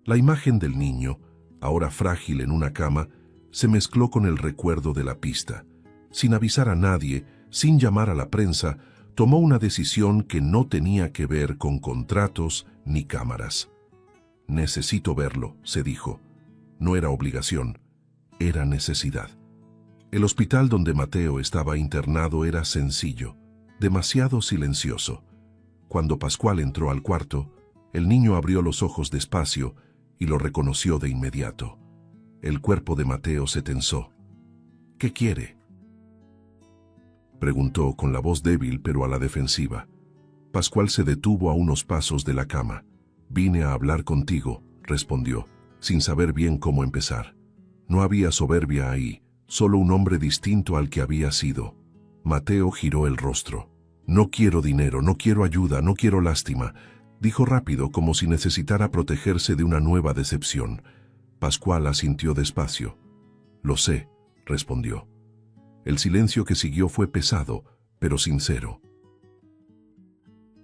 La imagen del niño, ahora frágil en una cama, se mezcló con el recuerdo de la pista. Sin avisar a nadie, sin llamar a la prensa, tomó una decisión que no tenía que ver con contratos ni cámaras. Necesito verlo, se dijo. No era obligación, era necesidad. El hospital donde Mateo estaba internado era sencillo, demasiado silencioso. Cuando Pascual entró al cuarto, el niño abrió los ojos despacio y lo reconoció de inmediato. El cuerpo de Mateo se tensó. ¿Qué quiere?, preguntó con la voz débil pero a la defensiva. Pascual se detuvo a unos pasos de la cama. «Vine a hablar contigo», respondió, sin saber bien cómo empezar. No había soberbia ahí, solo un hombre distinto al que había sido. Mateo giró el rostro. «No quiero dinero, no quiero ayuda, no quiero lástima. dijo rápido como si necesitara protegerse de una nueva decepción. Pascual asintió despacio. «Lo sé», respondió. El silencio que siguió fue pesado, pero sincero.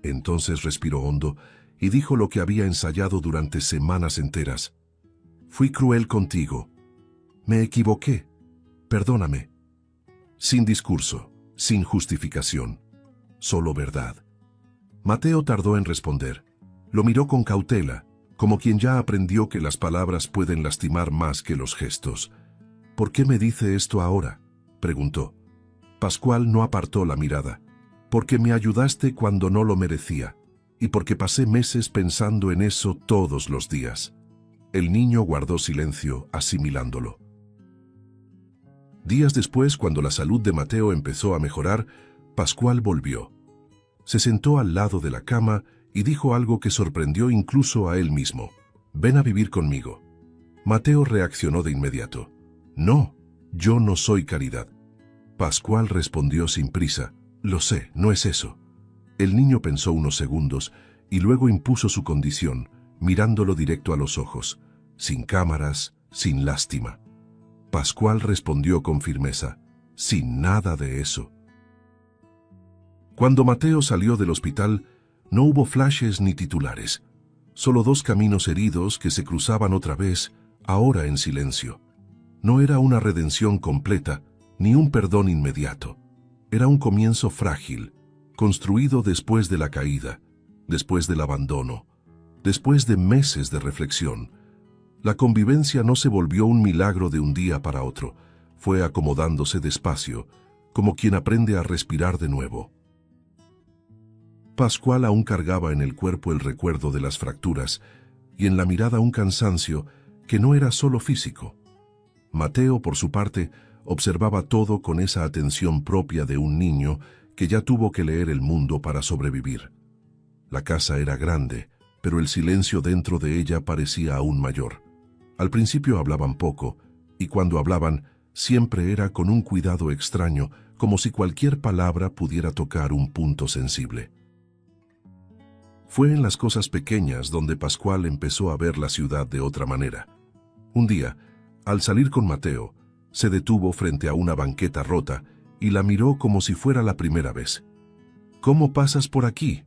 Entonces respiró hondo y dijo lo que había ensayado durante semanas enteras. «Fui cruel contigo. Me equivoqué. Perdóname». Sin discurso, sin justificación, solo verdad. Mateo tardó en responder. Lo miró con cautela, como quien ya aprendió que las palabras pueden lastimar más que los gestos. «¿Por qué me dice esto ahora?», preguntó. Pascual no apartó la mirada. «Porque me ayudaste cuando no lo merecía, y porque pasé meses pensando en eso todos los días». El niño guardó silencio, asimilándolo. Días después, cuando la salud de Mateo empezó a mejorar, Pascual volvió. Se sentó al lado de la cama y dijo algo que sorprendió incluso a él mismo. «Ven a vivir conmigo». Mateo reaccionó de inmediato. «No, yo no soy caridad». Pascual respondió sin prisa. «Lo sé, no es eso». El niño pensó unos segundos y luego impuso su condición, mirándolo directo a los ojos, sin cámaras, sin lástima. Pascual respondió con firmeza. «Sin nada de eso». Cuando Mateo salió del hospital, no hubo flashes ni titulares, solo dos caminos heridos que se cruzaban otra vez, ahora en silencio. No era una redención completa, ni un perdón inmediato. Era un comienzo frágil, construido después de la caída, después del abandono, después de meses de reflexión. La convivencia no se volvió un milagro de un día para otro, fue acomodándose despacio, como quien aprende a respirar de nuevo. Pascual aún cargaba en el cuerpo el recuerdo de las fracturas y en la mirada un cansancio que no era solo físico. Mateo, por su parte, observaba todo con esa atención propia de un niño que ya tuvo que leer el mundo para sobrevivir. La casa era grande, pero el silencio dentro de ella parecía aún mayor. Al principio hablaban poco, y cuando hablaban, siempre era con un cuidado extraño, como si cualquier palabra pudiera tocar un punto sensible. Fue en las cosas pequeñas donde Pascual empezó a ver la ciudad de otra manera. Un día, al salir con Mateo, se detuvo frente a una banqueta rota y la miró como si fuera la primera vez. «¿Cómo pasas por aquí?»,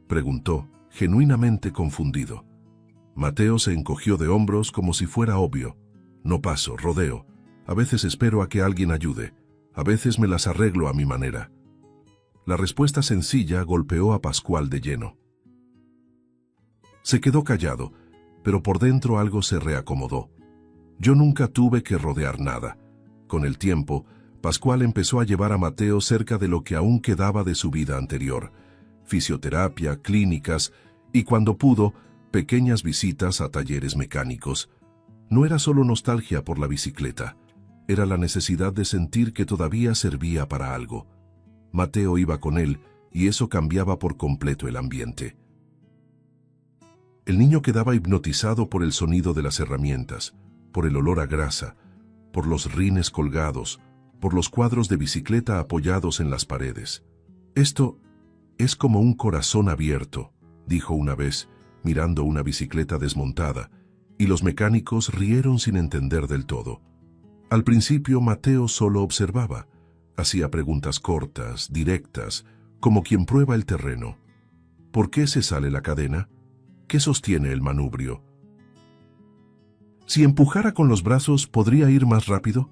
preguntó, genuinamente confundido. Mateo se encogió de hombros como si fuera obvio. «No paso, rodeo. A veces espero a que alguien ayude. A veces me las arreglo a mi manera». La respuesta sencilla golpeó a Pascual de lleno. Se quedó callado, pero por dentro algo se reacomodó. «Yo nunca tuve que rodear nada». Con el tiempo, Pascual empezó a llevar a Mateo cerca de lo que aún quedaba de su vida anterior. Fisioterapia, clínicas y, cuando pudo, pequeñas visitas a talleres mecánicos. No era solo nostalgia por la bicicleta, era la necesidad de sentir que todavía servía para algo. Mateo iba con él y eso cambiaba por completo el ambiente. El niño quedaba hipnotizado por el sonido de las herramientas, por el olor a grasa, por los rines colgados, por los cuadros de bicicleta apoyados en las paredes. «Esto es como un corazón abierto», dijo una vez, mirando una bicicleta desmontada, y los mecánicos rieron sin entender del todo. Al principio Mateo solo observaba, hacía preguntas cortas, directas, como quien prueba el terreno. ¿Por qué se sale la cadena? ¿Qué sostiene el manubrio? Si empujara con los brazos, ¿podría ir más rápido?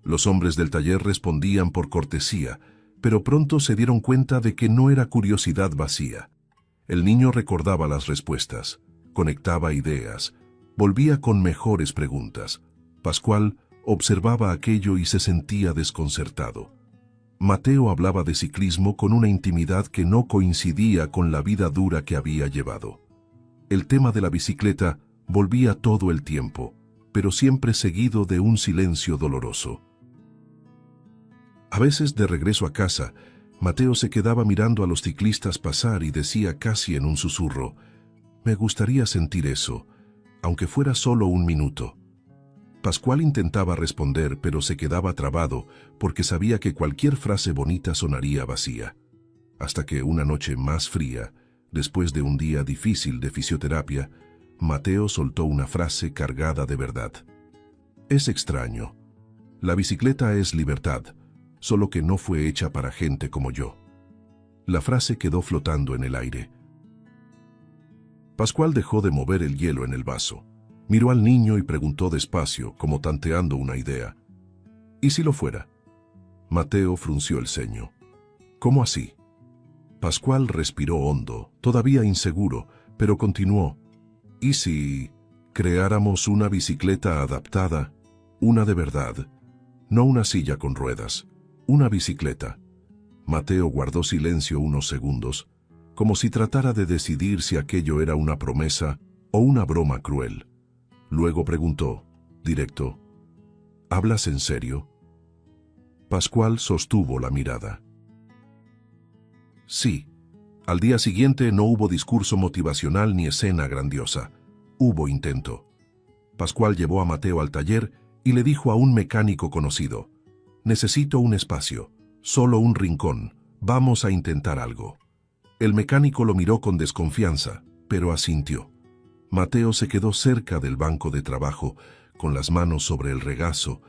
Los hombres del taller respondían por cortesía, pero pronto se dieron cuenta de que no era curiosidad vacía. El niño recordaba las respuestas, conectaba ideas, volvía con mejores preguntas. Pascual observaba aquello y se sentía desconcertado. Mateo hablaba de ciclismo con una intimidad que no coincidía con la vida dura que había llevado. El tema de la bicicleta volvía todo el tiempo, pero siempre seguido de un silencio doloroso. A veces, de regreso a casa, Mateo se quedaba mirando a los ciclistas pasar y decía casi en un susurro: «Me gustaría sentir eso, aunque fuera solo un minuto». Pascual intentaba responder, pero se quedaba trabado porque sabía que cualquier frase bonita sonaría vacía. Hasta que una noche más fría, Después de un día difícil de fisioterapia, Mateo soltó una frase cargada de verdad. Es extraño. La bicicleta es libertad, solo que no fue hecha para gente como yo. La frase quedó flotando en el aire. Pascual dejó de mover el hielo en el vaso. Miró al niño y preguntó despacio, como tanteando una idea. ¿Y si lo fuera? Mateo frunció el ceño. ¿Cómo así? Pascual respiró hondo, todavía inseguro, pero continuó. ¿Y si creáramos una bicicleta adaptada? Una de verdad, no una silla con ruedas, una bicicleta. Mateo guardó silencio unos segundos, como si tratara de decidir si aquello era una promesa o una broma cruel. Luego preguntó, directo, ¿hablas en serio? Pascual sostuvo la mirada. Sí. Al día siguiente no hubo discurso motivacional ni escena grandiosa. Hubo intento. Pascual llevó a Mateo al taller y le dijo a un mecánico conocido, «Necesito un espacio, solo un rincón, vamos a intentar algo». El mecánico lo miró con desconfianza, pero asintió. Mateo se quedó cerca del banco de trabajo, con las manos sobre el regazo,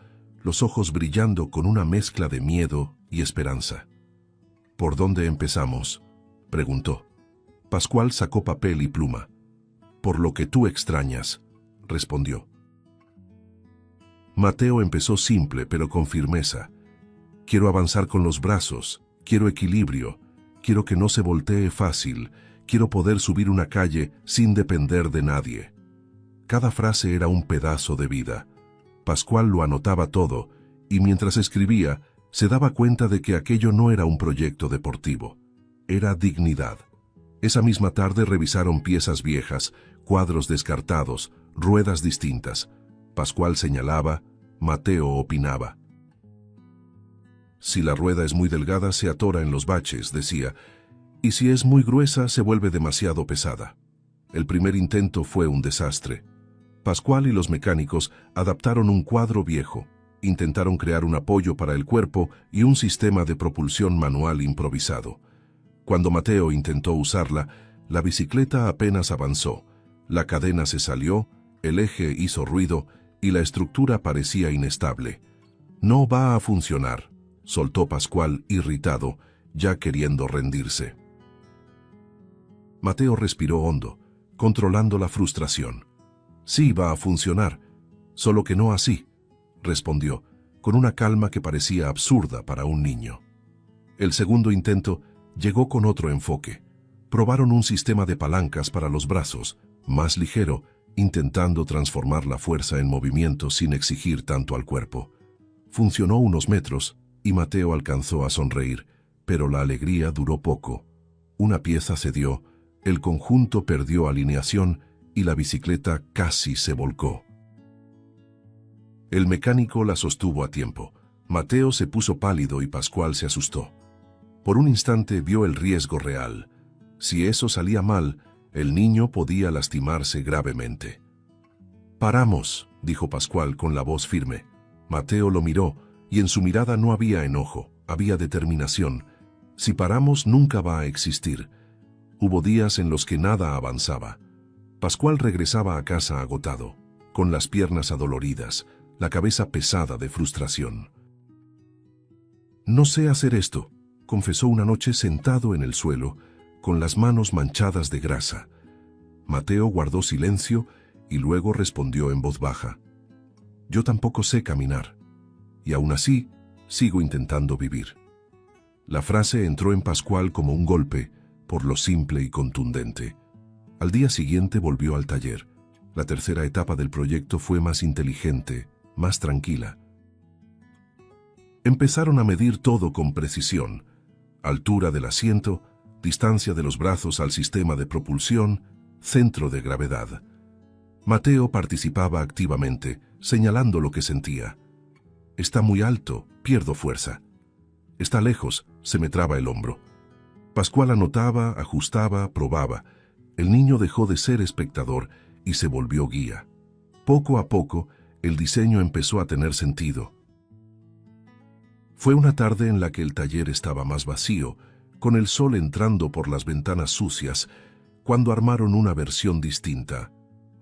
los ojos brillando con una mezcla de miedo y esperanza. «¿Por dónde empezamos?», preguntó. Pascual sacó papel y pluma. «Por lo que tú extrañas», respondió. Mateo empezó simple, pero con firmeza. «Quiero avanzar con los brazos, quiero equilibrio, quiero que no se voltee fácil, quiero poder subir una calle sin depender de nadie». Cada frase era un pedazo de vida. Pascual lo anotaba todo, y mientras escribía, se daba cuenta de que aquello no era un proyecto deportivo. Era dignidad. Esa misma tarde revisaron piezas viejas, cuadros descartados, ruedas distintas. Pascual señalaba, Mateo opinaba. Si la rueda es muy delgada se atora en los baches, decía, y si es muy gruesa se vuelve demasiado pesada. El primer intento fue un desastre. Pascual y los mecánicos adaptaron un cuadro viejo, intentaron crear un apoyo para el cuerpo y un sistema de propulsión manual improvisado. Cuando Mateo intentó usarla, la bicicleta apenas avanzó, la cadena se salió, el eje hizo ruido y la estructura parecía inestable. «No va a funcionar», soltó Pascual irritado, ya queriendo rendirse. Mateo respiró hondo, controlando la frustración. «Sí va a funcionar, solo que no así», respondió, con una calma que parecía absurda para un niño. El segundo intento llegó con otro enfoque. Probaron un sistema de palancas para los brazos, más ligero, intentando transformar la fuerza en movimiento sin exigir tanto al cuerpo. Funcionó unos metros y Mateo alcanzó a sonreír, pero la alegría duró poco. Una pieza cedió, el conjunto perdió alineación y la bicicleta casi se volcó. El mecánico la sostuvo a tiempo. Mateo se puso pálido y Pascual se asustó. Por un instante vio el riesgo real. Si eso salía mal, el niño podía lastimarse gravemente. «Paramos», dijo Pascual con la voz firme. Mateo lo miró, y en su mirada no había enojo, había determinación. «Si paramos, nunca va a existir». Hubo días en los que nada avanzaba. Pascual regresaba a casa agotado, con las piernas adoloridas, la cabeza pesada de frustración. «No sé hacer esto», confesó una noche sentado en el suelo, con las manos manchadas de grasa. Mateo guardó silencio y luego respondió en voz baja. «Yo tampoco sé caminar, y aún así sigo intentando vivir». La frase entró en Pascual como un golpe, por lo simple y contundente. Al día siguiente volvió al taller. La tercera etapa del proyecto fue más inteligente, más tranquila. Empezaron a medir todo con precisión: altura del asiento, distancia de los brazos al sistema de propulsión, centro de gravedad. Mateo participaba activamente, señalando lo que sentía. «Está muy alto, pierdo fuerza. Está lejos, se me traba el hombro». Pascual anotaba, ajustaba, probaba. El niño dejó de ser espectador y se volvió guía. Poco a poco, el diseño empezó a tener sentido. Fue una tarde en la que el taller estaba más vacío, con el sol entrando por las ventanas sucias, cuando armaron una versión distinta,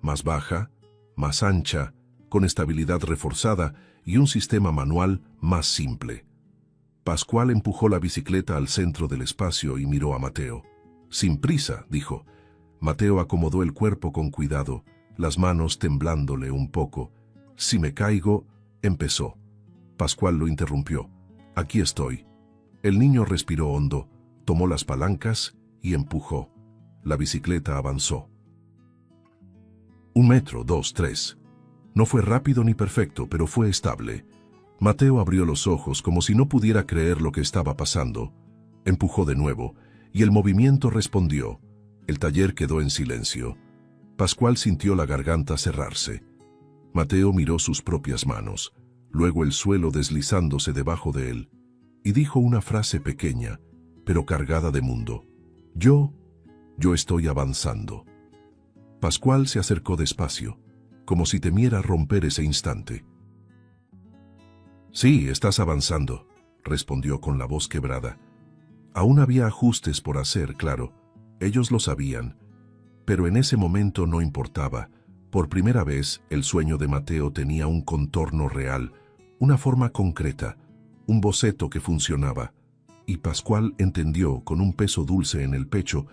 más baja, más ancha, con estabilidad reforzada y un sistema manual más simple. Pascual empujó la bicicleta al centro del espacio y miró a Mateo. «Sin prisa», dijo. Mateo acomodó el cuerpo con cuidado, las manos temblándole un poco. «Si me caigo», empezó. Pascual lo interrumpió. «Aquí estoy». El niño respiró hondo, tomó las palancas y empujó. La bicicleta avanzó. 1 metro, 2, 3. No fue rápido ni perfecto, pero fue estable. Mateo abrió los ojos como si no pudiera creer lo que estaba pasando. Empujó de nuevo, y el movimiento respondió. El taller quedó en silencio. Pascual sintió la garganta cerrarse. Mateo miró sus propias manos, luego el suelo deslizándose debajo de él, y dijo una frase pequeña, pero cargada de mundo. Yo estoy avanzando. Pascual se acercó despacio, como si temiera romper ese instante. «Sí, estás avanzando», respondió con la voz quebrada. Aún había ajustes por hacer, claro. Ellos lo sabían. Pero en ese momento no importaba. Por primera vez, el sueño de Mateo tenía un contorno real, una forma concreta, un boceto que funcionaba. Y Pascual entendió, con un peso dulce en el pecho,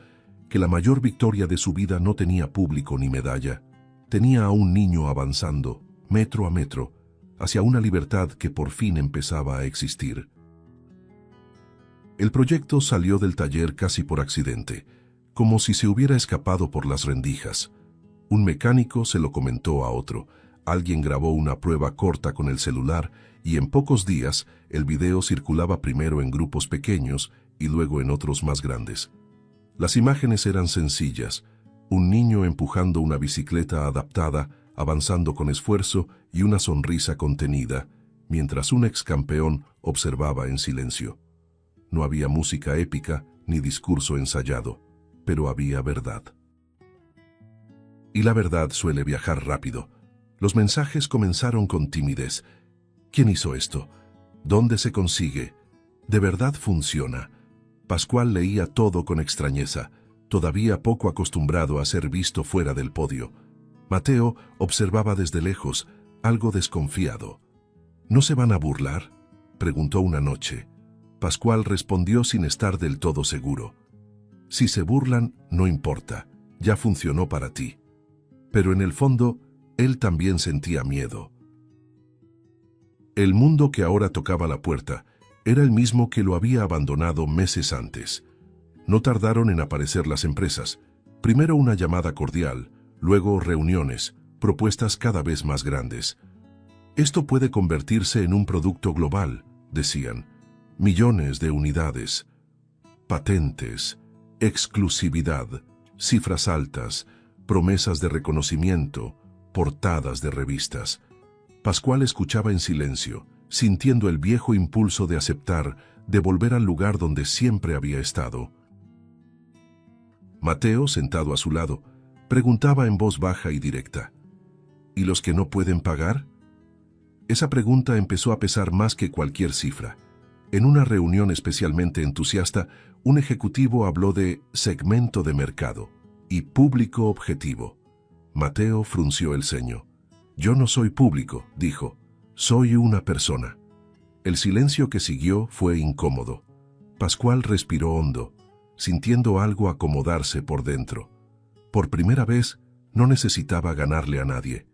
que la mayor victoria de su vida no tenía público ni medalla. Tenía a un niño avanzando, metro a metro, hacia una libertad que por fin empezaba a existir. El proyecto salió del taller casi por accidente, como si se hubiera escapado por las rendijas. Un mecánico se lo comentó a otro, alguien grabó una prueba corta con el celular y en pocos días el video circulaba primero en grupos pequeños y luego en otros más grandes. Las imágenes eran sencillas, un niño empujando una bicicleta adaptada, avanzando con esfuerzo y una sonrisa contenida, mientras un ex campeón observaba en silencio. No había música épica ni discurso ensayado, pero había verdad. Y la verdad suele viajar rápido. Los mensajes comenzaron con timidez. ¿Quién hizo esto? ¿Dónde se consigue? ¿De verdad funciona? Pascual leía todo con extrañeza, todavía poco acostumbrado a ser visto fuera del podio. Mateo observaba desde lejos, algo desconfiado. ¿No se van a burlar?, preguntó una noche. Pascual respondió sin estar del todo seguro. Si se burlan, no importa, ya funcionó para ti. Pero en el fondo, él también sentía miedo. El mundo que ahora tocaba la puerta era el mismo que lo había abandonado meses antes. No tardaron en aparecer las empresas. Primero una llamada cordial, luego reuniones, propuestas cada vez más grandes. Esto puede convertirse en un producto global, decían. Millones de unidades, patentes, exclusividad, cifras altas, promesas de reconocimiento, portadas de revistas. Pascual escuchaba en silencio, sintiendo el viejo impulso de aceptar, de volver al lugar donde siempre había estado. Mateo, sentado a su lado, preguntaba en voz baja y directa, ¿y los que no pueden pagar? Esa pregunta empezó a pesar más que cualquier cifra. En una reunión especialmente entusiasta, un ejecutivo habló de segmento de mercado y público objetivo. Mateo frunció el ceño. Yo no soy público, dijo. Soy una persona. El silencio que siguió fue incómodo. Pascual respiró hondo, sintiendo algo acomodarse por dentro. Por primera vez, no necesitaba ganarle a nadie.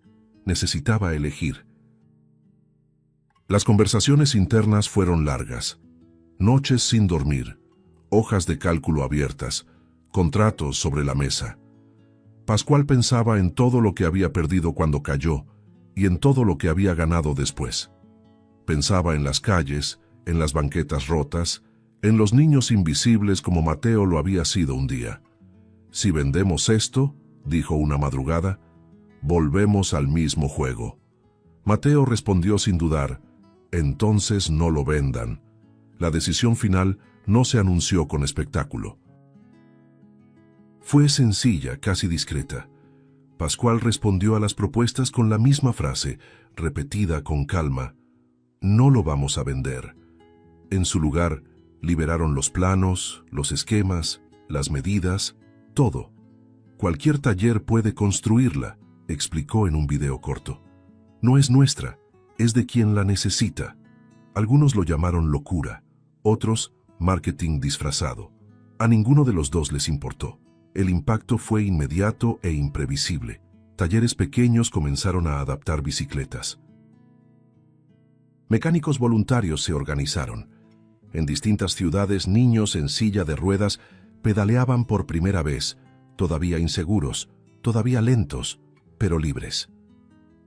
Necesitaba elegir. Las conversaciones internas fueron largas. Noches sin dormir, hojas de cálculo abiertas, contratos sobre la mesa. Pascual pensaba en todo lo que había perdido cuando cayó y en todo lo que había ganado después. Pensaba en las calles, en las banquetas rotas, en los niños invisibles como Mateo lo había sido un día. Si vendemos esto, dijo una madrugada, volvemos al mismo juego. Mateo respondió sin dudar, entonces no lo vendan. La decisión final no se anunció con espectáculo. Fue sencilla, casi discreta. Pascual respondió a las propuestas con la misma frase, repetida con calma. No lo vamos a vender. En su lugar, liberaron los planos, los esquemas, las medidas, todo. Cualquier taller puede construirla, explicó en un video corto. No es nuestra, es de quien la necesita. Algunos lo llamaron locura, otros marketing disfrazado. A ninguno de los dos les importó. El impacto fue inmediato e imprevisible. Talleres pequeños comenzaron a adaptar bicicletas. Mecánicos voluntarios se organizaron. En distintas ciudades, niños en silla de ruedas pedaleaban por primera vez, todavía inseguros, todavía lentos, pero libres.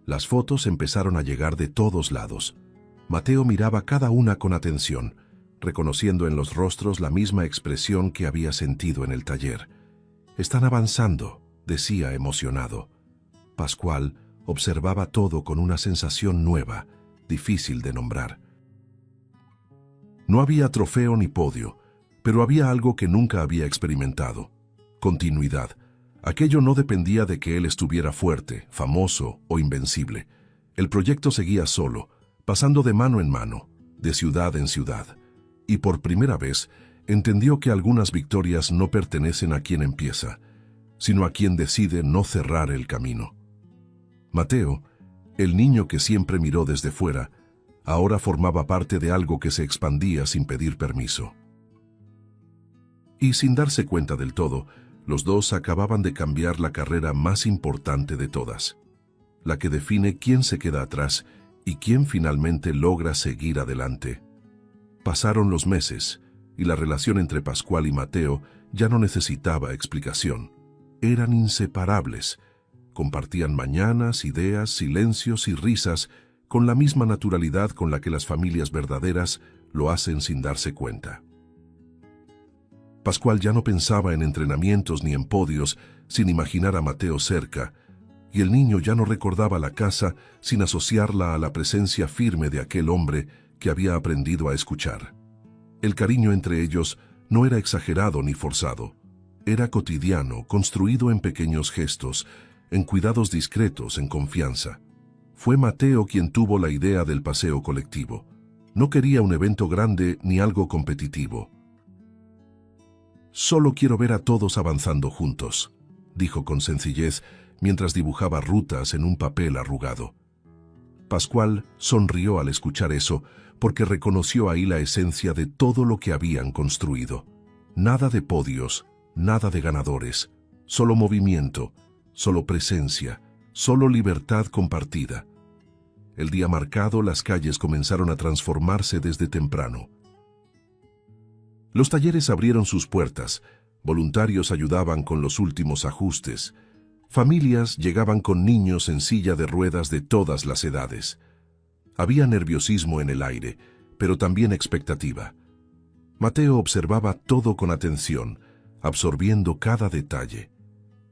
Las fotos empezaron a llegar de todos lados. Mateo miraba cada una con atención, reconociendo en los rostros la misma expresión que había sentido en el taller. «Están avanzando», decía emocionado. Pascual observaba todo con una sensación nueva, difícil de nombrar. No había trofeo ni podio, pero había algo que nunca había experimentado: continuidad. Aquello no dependía de que él estuviera fuerte, famoso o invencible. El proyecto seguía solo, pasando de mano en mano, de ciudad en ciudad. Y por primera vez entendió que algunas victorias no pertenecen a quien empieza, sino a quien decide no cerrar el camino. Mateo, el niño que siempre miró desde fuera, ahora formaba parte de algo que se expandía sin pedir permiso. Y sin darse cuenta del todo, los dos acababan de cambiar la carrera más importante de todas, la que define quién se queda atrás y quién finalmente logra seguir adelante. Pasaron los meses, y la relación entre Pascual y Mateo ya no necesitaba explicación. Eran inseparables. Compartían mañanas, ideas, silencios y risas con la misma naturalidad con la que las familias verdaderas lo hacen sin darse cuenta. Pascual ya no pensaba en entrenamientos ni en podios sin imaginar a Mateo cerca, y el niño ya no recordaba la casa sin asociarla a la presencia firme de aquel hombre que había aprendido a escuchar. El cariño entre ellos no era exagerado ni forzado. Era cotidiano, construido en pequeños gestos, en cuidados discretos, en confianza. Fue Mateo quien tuvo la idea del paseo colectivo. No quería un evento grande ni algo competitivo. «Solo quiero ver a todos avanzando juntos», dijo con sencillez mientras dibujaba rutas en un papel arrugado. Pascual sonrió al escuchar eso, porque reconoció ahí la esencia de todo lo que habían construido. Nada de podios, nada de ganadores, solo movimiento, solo presencia, solo libertad compartida. El día marcado, las calles comenzaron a transformarse desde temprano. Los talleres abrieron sus puertas, voluntarios ayudaban con los últimos ajustes, familias llegaban con niños en silla de ruedas de todas las edades. Había nerviosismo en el aire, pero también expectativa. Mateo observaba todo con atención, absorbiendo cada detalle.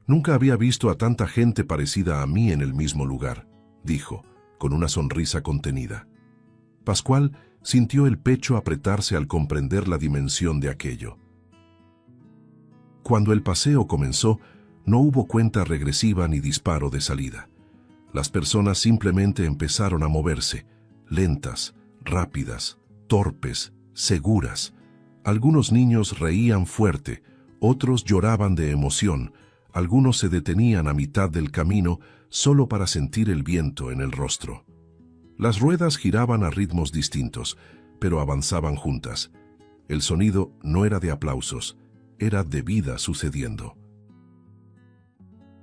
«Nunca había visto a tanta gente parecida a mí en el mismo lugar», dijo, con una sonrisa contenida. Pascual sintió el pecho apretarse al comprender la dimensión de aquello. Cuando el paseo comenzó, no hubo cuenta regresiva ni disparo de salida. Las personas simplemente empezaron a moverse, lentas, rápidas, torpes, seguras. Algunos niños reían fuerte, otros lloraban de emoción, algunos se detenían a mitad del camino solo para sentir el viento en el rostro. Las ruedas giraban a ritmos distintos, pero avanzaban juntas. El sonido no era de aplausos, era de vida sucediendo.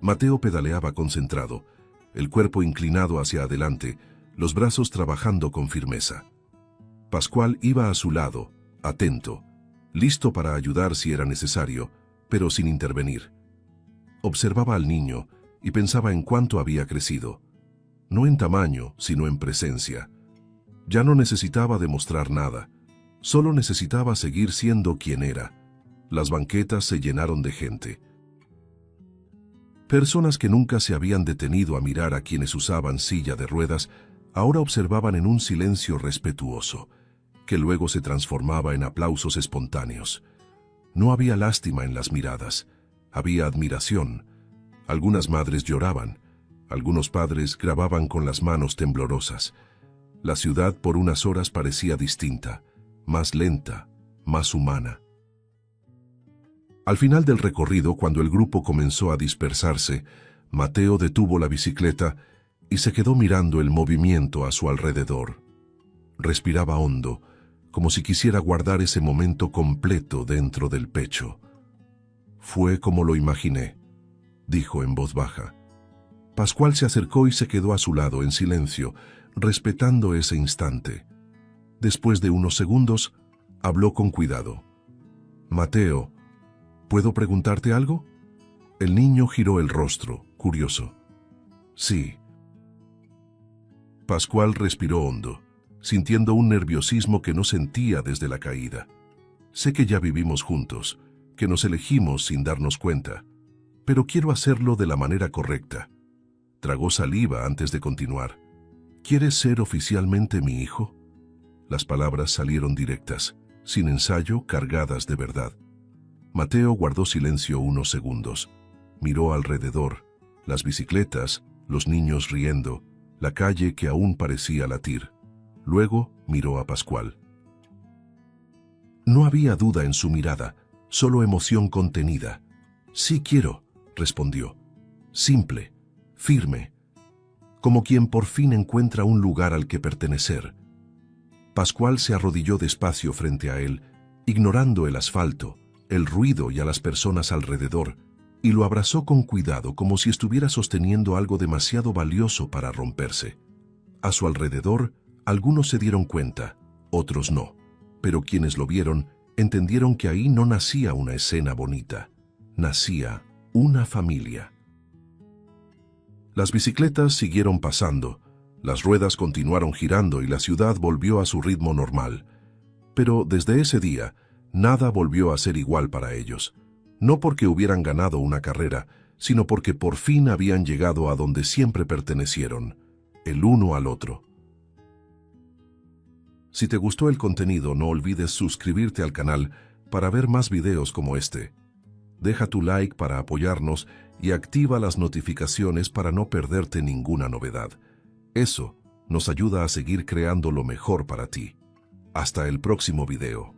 Mateo pedaleaba concentrado, el cuerpo inclinado hacia adelante, los brazos trabajando con firmeza. Pascual iba a su lado, atento, listo para ayudar si era necesario, pero sin intervenir. Observaba al niño y pensaba en cuánto había crecido. No en tamaño, sino en presencia. Ya no necesitaba demostrar nada, solo necesitaba seguir siendo quien era. Las banquetas se llenaron de gente. Personas que nunca se habían detenido a mirar a quienes usaban silla de ruedas, ahora observaban en un silencio respetuoso, que luego se transformaba en aplausos espontáneos. No había lástima en las miradas, había admiración. Algunas madres lloraban, algunos padres grababan con las manos temblorosas. La ciudad por unas horas parecía distinta, más lenta, más humana. Al final del recorrido, cuando el grupo comenzó a dispersarse, Mateo detuvo la bicicleta y se quedó mirando el movimiento a su alrededor. Respiraba hondo, como si quisiera guardar ese momento completo dentro del pecho. «Fue como lo imaginé», dijo en voz baja. Pascual se acercó y se quedó a su lado en silencio, respetando ese instante. Después de unos segundos, habló con cuidado. «Mateo, ¿puedo preguntarte algo?» El niño giró el rostro, curioso. «Sí». Pascual respiró hondo, sintiendo un nerviosismo que no sentía desde la caída. «Sé que ya vivimos juntos, que nos elegimos sin darnos cuenta, pero quiero hacerlo de la manera correcta». Tragó saliva antes de continuar. «¿Quieres ser oficialmente mi hijo?» Las palabras salieron directas, sin ensayo, cargadas de verdad. Mateo guardó silencio unos segundos. Miró alrededor, las bicicletas, los niños riendo, la calle que aún parecía latir. Luego miró a Pascual. No había duda en su mirada, solo emoción contenida. «Sí quiero», respondió. Simple, firme, como quien por fin encuentra un lugar al que pertenecer. Pascual se arrodilló despacio frente a él, ignorando el asfalto, el ruido y a las personas alrededor, y lo abrazó con cuidado como si estuviera sosteniendo algo demasiado valioso para romperse. A su alrededor, algunos se dieron cuenta, otros no, pero quienes lo vieron entendieron que ahí no nacía una escena bonita, nacía una familia. Las bicicletas siguieron pasando, las ruedas continuaron girando y la ciudad volvió a su ritmo normal. Pero desde ese día, nada volvió a ser igual para ellos. No porque hubieran ganado una carrera, sino porque por fin habían llegado a donde siempre pertenecieron, el uno al otro. Si te gustó el contenido, no olvides suscribirte al canal para ver más videos como este. Deja tu like para apoyarnos y activa las notificaciones para no perderte ninguna novedad. Eso nos ayuda a seguir creando lo mejor para ti. Hasta el próximo video.